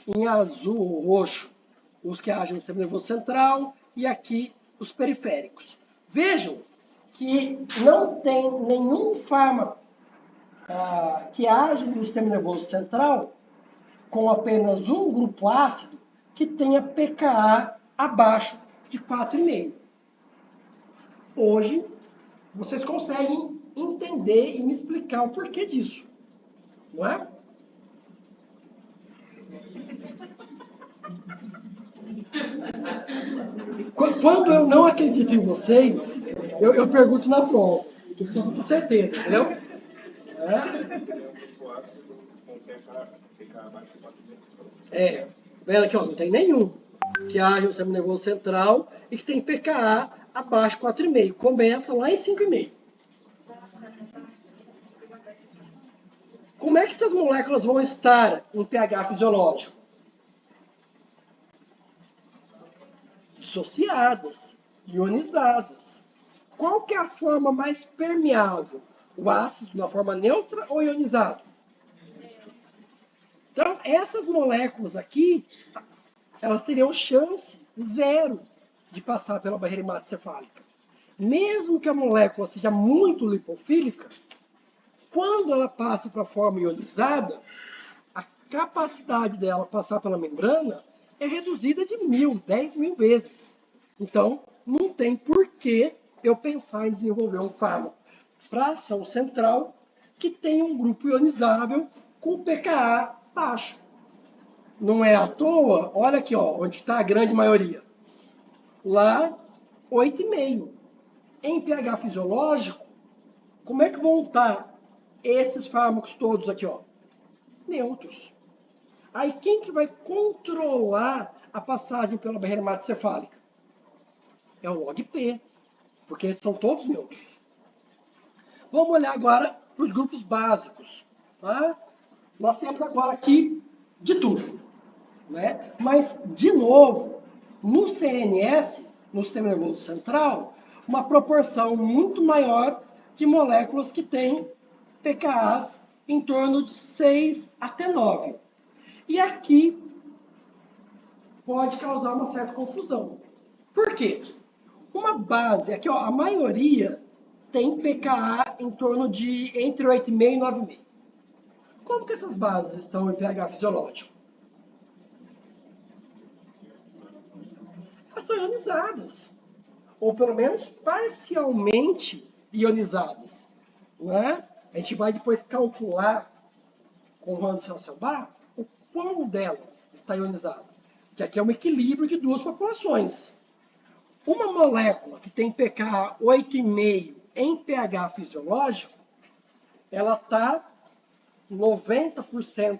em azul ou roxo, os que agem no sistema nervoso central, e aqui os periféricos. Vejam que não tem nenhum fármaco que age no sistema nervoso central com apenas um grupo ácido que tenha pKa abaixo de 4,5. Hoje, vocês conseguem entender e me explicar o porquê disso, não é? Quando eu não acredito em vocês, eu pergunto na prova. Eu tenho com certeza, entendeu? Vendo aqui, ó, não tem nenhum que age no sistema nervoso central e que tem pKa abaixo de 4,5. Começa lá em 5,5. Como é que essas moléculas vão estar em pH fisiológico? Dissociadas, ionizadas. Qual que é a forma mais permeável? O ácido na forma neutra ou ionizado? Então, essas moléculas aqui, elas teriam chance zero de passar pela barreira hematocefálica. Mesmo que a molécula seja muito lipofílica, quando ela passa para a forma ionizada, a capacidade dela passar pela membrana é reduzida de 10.000 vezes. Então, não tem por que eu pensar em desenvolver um fármaco para ação central que tenha um grupo ionizável com pKa baixo. Não é à toa, olha aqui, ó, onde está a grande maioria. Lá, 8,5. Em pH fisiológico, como é que vão estar esses fármacos todos aqui, ó? Neutros. Aí quem que vai controlar a passagem pela barreira hematocefálica? É o log P, porque eles são todos neutros. Vamos olhar agora para os grupos básicos. Tá? Nós temos agora aqui de tudo. Né? Mas, de novo, no CNS, no sistema nervoso central, uma proporção muito maior de moléculas que têm pKas em torno de 6 até 9. E aqui pode causar uma certa confusão. Por quê? Uma base, aqui ó, a maioria tem pKa em torno de entre 8,5 e 9,5. Como que essas bases estão em pH fisiológico? Elas estão ionizadas. Ou pelo menos parcialmente ionizadas. Né? A gente vai depois calcular com o Hans Hasselbalch o qual delas está ionizado. Que aqui é um equilíbrio de duas populações. Uma molécula que tem pKa 8,5 em pH fisiológico, ela está 90%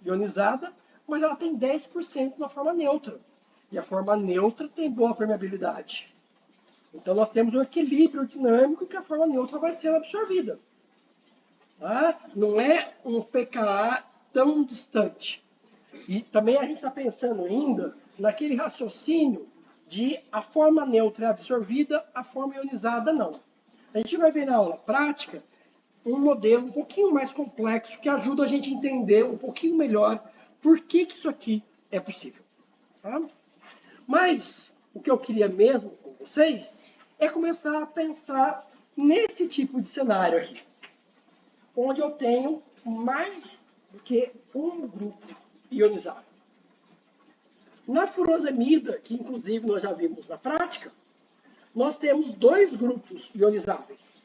ionizada, mas ela tem 10% na forma neutra. E a forma neutra tem boa permeabilidade. Então nós temos um equilíbrio dinâmico que a forma neutra vai ser absorvida. Tá? Não é um pKa tão distante. E também a gente está pensando ainda naquele raciocínio de a forma neutra é absorvida, a forma ionizada não. A gente vai ver na aula prática um modelo um pouquinho mais complexo que ajuda a gente a entender um pouquinho melhor por que isso aqui é possível. Tá? Mas o que eu queria mesmo com vocês é começar a pensar nesse tipo de cenário aqui, onde eu tenho mais do que um grupo ionizado. Na furosemida, que inclusive nós já vimos na prática, nós temos dois grupos ionizáveis.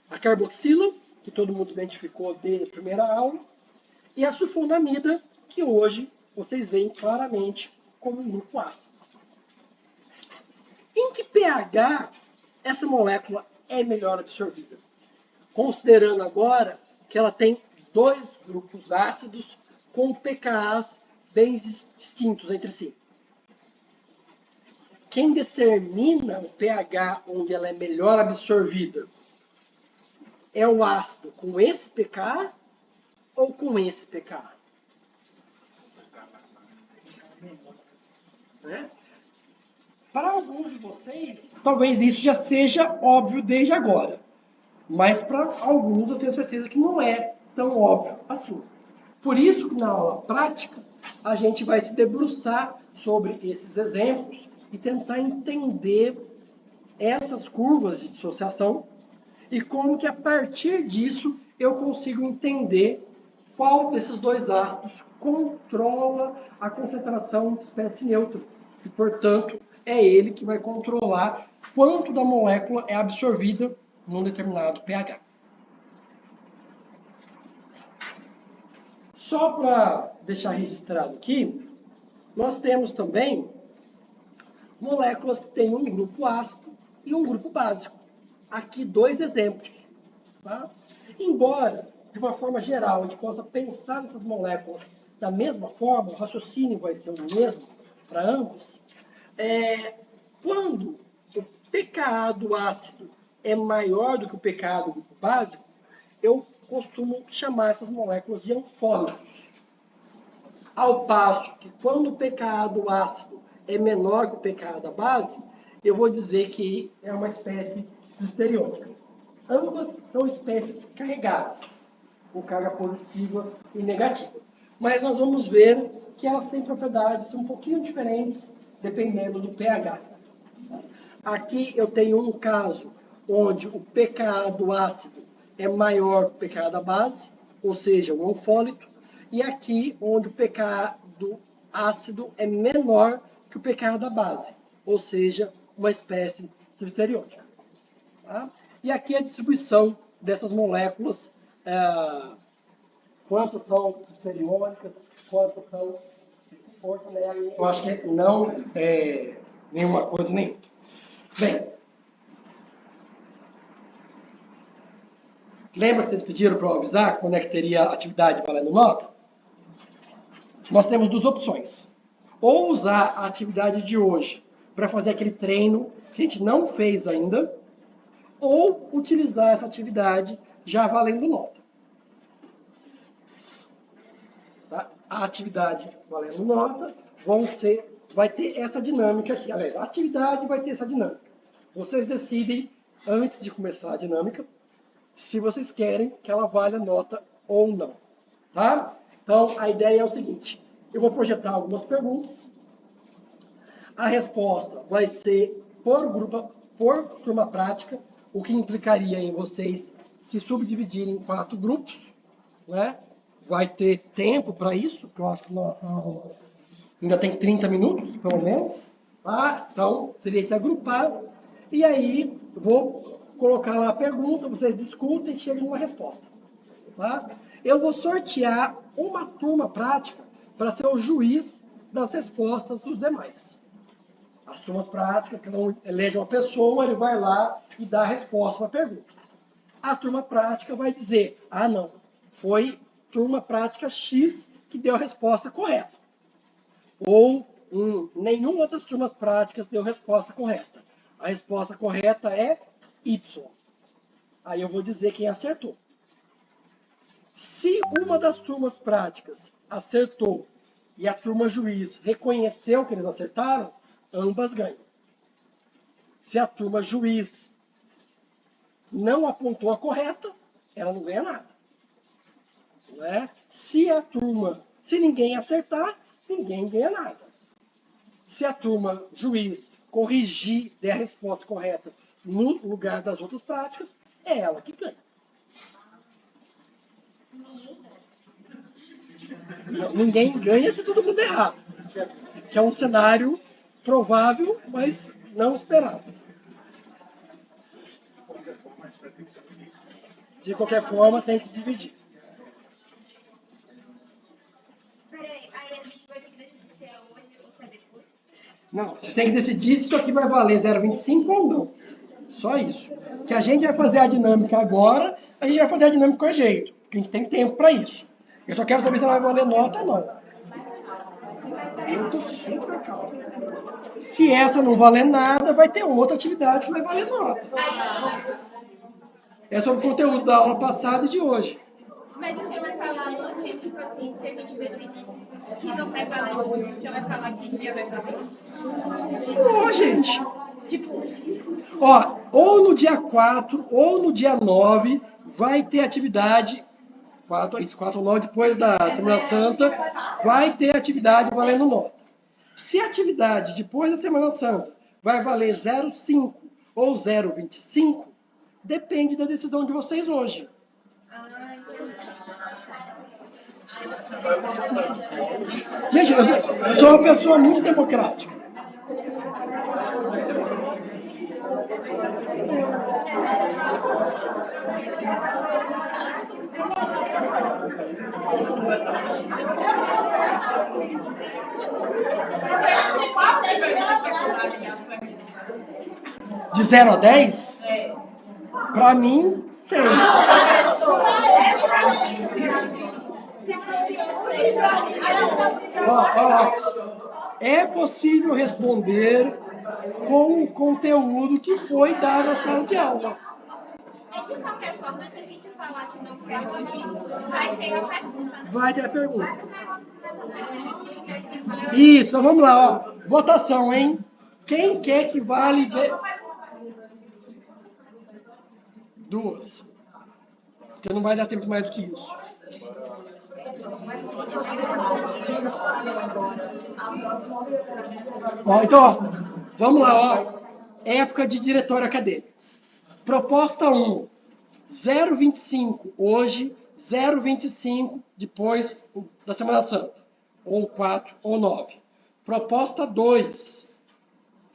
A carboxila, que todo mundo identificou desde a primeira aula, e a sulfonamida, que hoje vocês veem claramente como um grupo ácido. Em que pH essa molécula é melhor absorvida? Considerando agora que ela tem dois grupos ácidos com pKAs bem distintos entre si. Quem determina o pH onde ela é melhor absorvida? É o ácido com esse pKa ou com esse pKa? Né? Para alguns de vocês, talvez isso já seja óbvio desde agora. Mas para alguns eu tenho certeza que não é tão óbvio assim. Por isso que na aula prática a gente vai se debruçar sobre esses exemplos e tentar entender essas curvas de dissociação e como que a partir disso eu consigo entender qual desses dois ácidos controla a concentração de espécie neutra. E, portanto, é ele que vai controlar quanto da molécula é absorvida num determinado pH. Só para deixar registrado aqui, nós temos também moléculas que têm um grupo ácido e um grupo básico. Aqui dois exemplos. Tá? Embora, de uma forma geral, a gente possa pensar nessas moléculas da mesma forma, o raciocínio vai ser o mesmo para ambas, quando o pKa do ácido é maior do que o pKa do grupo básico, eu costumo chamar essas moléculas de anfólitos. Ao passo que quando o pKa do ácido é menor que o pKa da base, eu vou dizer que é uma espécie cisteriônica. Ambas são espécies carregadas, com carga positiva e negativa. Mas nós vamos ver que elas têm propriedades um pouquinho diferentes, dependendo do pH. Aqui eu tenho um caso onde o pKa do ácido é maior que o pKa da base, ou seja, um anfólito, e aqui onde o pKa do ácido é menor que o pKa da base, ou seja, uma espécie cisteriônica. Tá? E aqui a distribuição dessas moléculas, quantas são cisteriônicas, quantas são ortonélicas. Eu acho que não é nenhuma coisa nem outra. Bem, lembra que vocês pediram para eu avisar quando é que teria atividade valendo nota? Nós temos duas opções. Ou usar a atividade de hoje para fazer aquele treino que a gente não fez ainda, ou utilizar essa atividade já valendo nota. Tá? A atividade valendo nota vai ter essa dinâmica aqui. Aliás, a atividade vai ter essa dinâmica. Vocês decidem, antes de começar a dinâmica, se vocês querem que ela valha nota ou não. Tá? Então, a ideia é o seguinte. Eu vou projetar algumas perguntas. A resposta vai ser por turma prática, o que implicaria em vocês se subdividirem em 4 grupos. Né? Vai ter tempo para isso, porque eu acho que nossa aula ainda tem 30 minutos, pelo menos. Tá? Então, seria se agrupar. E aí, vou colocar lá a pergunta, vocês discutem e chegam numa resposta. Tá? Eu vou sortear uma turma prática para ser o juiz das respostas dos demais. As turmas práticas, cada um elege uma pessoa, ele vai lá e dá a resposta para a pergunta. A turma prática vai dizer, não, foi turma prática X que deu a resposta correta. Ou nenhuma das turmas práticas deu a resposta correta. A resposta correta é Y. Aí eu vou dizer quem acertou. Se uma das turmas práticas acertou e a turma juiz reconheceu que eles acertaram, ambas ganham. Se a turma juiz não apontou a correta, ela não ganha nada. Não é? Se ninguém acertar, ninguém ganha nada. Se a turma, juiz, corrigir, der a resposta correta no lugar das outras práticas, é ela que ganha. Ninguém ganha se todo mundo errar. Que é um cenário provável, mas não esperado. De qualquer forma, tem que se dividir. Peraí, aí a gente vai ter que decidir se é hoje ou se é depois? Não, vocês têm que decidir se isso aqui vai valer 0,25 ou não. Só isso. Que a gente vai fazer a dinâmica agora, a gente vai fazer a dinâmica com jeito. Porque a gente tem tempo para isso. Eu só quero saber se ela vai valer nota ou não. Eu tô super calmo. Se essa não valer nada, vai ter outra atividade que vai valer nota. É sobre o conteúdo da aula passada e de hoje. Mas o senhor vai falar antes, tipo assim, se a gente decidir que não vai valer hoje, o senhor vai falar que dia vai valer? Ó, gente. Tipo, Ó, ou no dia 4 ou no dia 9 vai ter atividade. 4 ou 9 depois da Semana Santa, vai ter atividade valendo nota. Se a atividade depois da Semana Santa vai valer 0,5 ou 0,25, depende da decisão de vocês hoje. Gente, eu sou uma pessoa muito democrática. De 0 a 10? Pra mim, 6. É possível responder com o conteúdo que foi dado na sala de aula. de qualquer forma, se a gente falar que não quer hoje, vai ter a pergunta. Vai ter a pergunta. Isso, então vamos lá, ó. Votação, hein? Quem quer que vale... Duas. Porque não vai dar tempo mais do que isso. Ó, então, ó, vamos lá, ó. Época de diretório acadêmico. Proposta 1, 0,25 hoje, 0,25 depois da Semana Santa. Ou 4 ou 9. Proposta 2,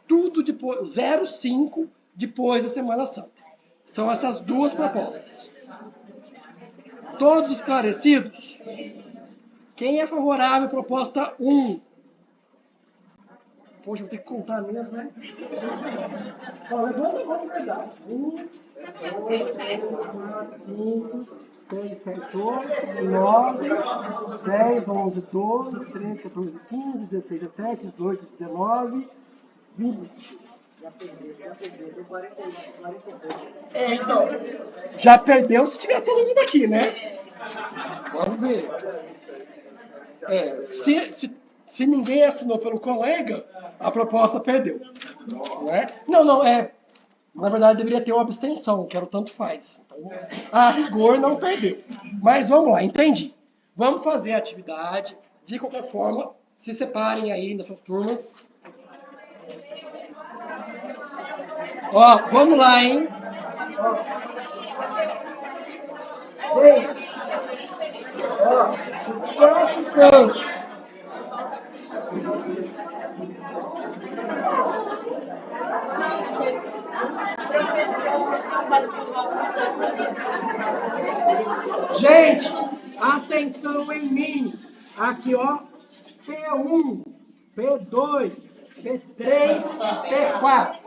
tudo depois, 0,5 depois da Semana Santa. São essas duas propostas. Todos esclarecidos? Quem é favorável à proposta 1? Poxa, vou ter que contar mesmo, né? Ó, levanta a mão de verdade. 1, 2, 3, 4, 5, 6, 7, 8, 9, 10, 11, 12, 13, 14, 15, 16, 17, 18, 19, 20. Então, já perdeu se tiver todo mundo aqui, né? Vamos ver. Se ninguém assinou pelo colega, a proposta perdeu. Não é? Não, na verdade deveria ter uma abstenção, que era o tanto faz. Então, a rigor não perdeu. Mas vamos lá, entendi. Vamos fazer a atividade. De qualquer forma, se separem aí nas suas turmas. Ó, vamos lá, hein? Gente, ó, os 4 cantos. Gente, atenção em mim. Aqui, ó. P1, P2, P3, P4.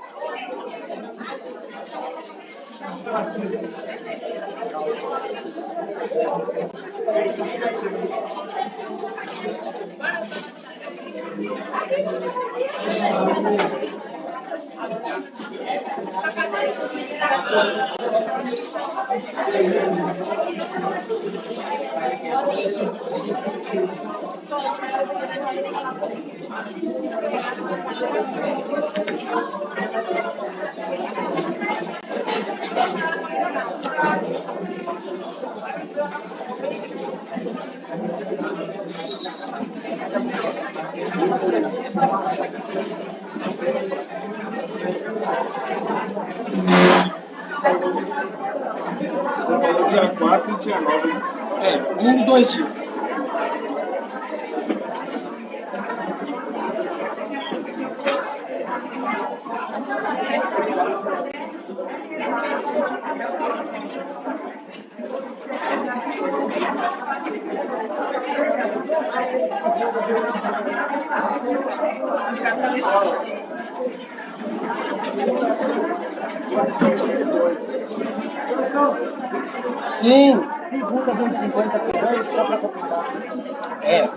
falou dia 4 e dia 9. É, um dos 2 dias. Sim. Segunda, 250 por 2, só para completar. É.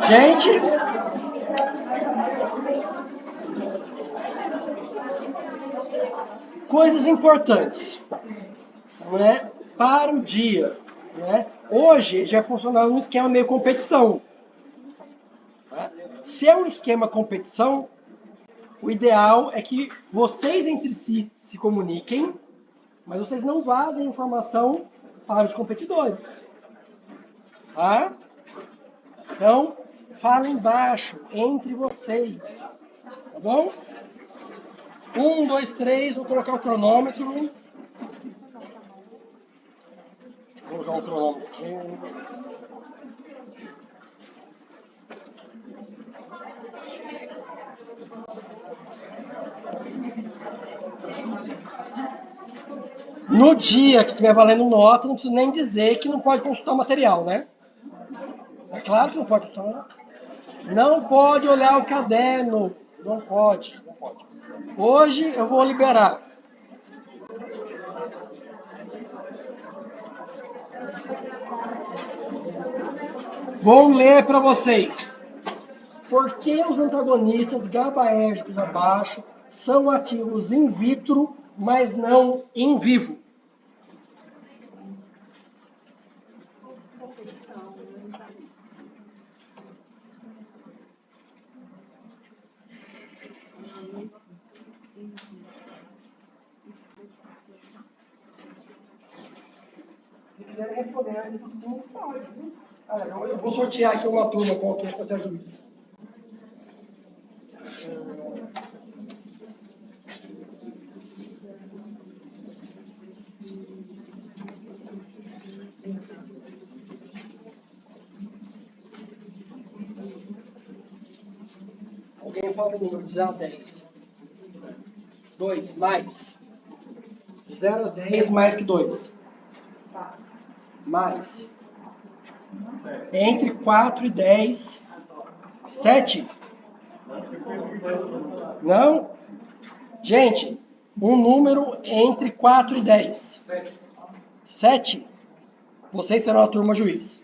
Gente, coisas importantes, né, para o dia, né? Hoje já funciona um esquema meio competição. Né? Se é um esquema competição, o ideal é que vocês entre si se comuniquem, mas vocês não vazem informação para os competidores. Tá? Então, falem baixo entre vocês. Tá bom? 1, 2, 3, vou colocar o cronômetro. Vou colocar um cronômetro aqui. No dia que estiver valendo nota, não preciso nem dizer que não pode consultar o material, né? É claro que não pode consultar. Não pode olhar o caderno. Não pode. Não pode. Hoje eu vou liberar. Vou ler para vocês. Por que os antagonistas GABAérgicos abaixo são ativos in vitro, mas não in vivo? Se quiserem responder, sim, pode. Eu vou sortear aqui uma turma qualquer para ser juiz. Alguém fala o número de 0 a 10. 2 mais. 0 a 10 mais que 2. Mais. Entre 4 e 10. 7. Não? Gente, um número entre 4 e 10. 7. Vocês serão a turma juiz.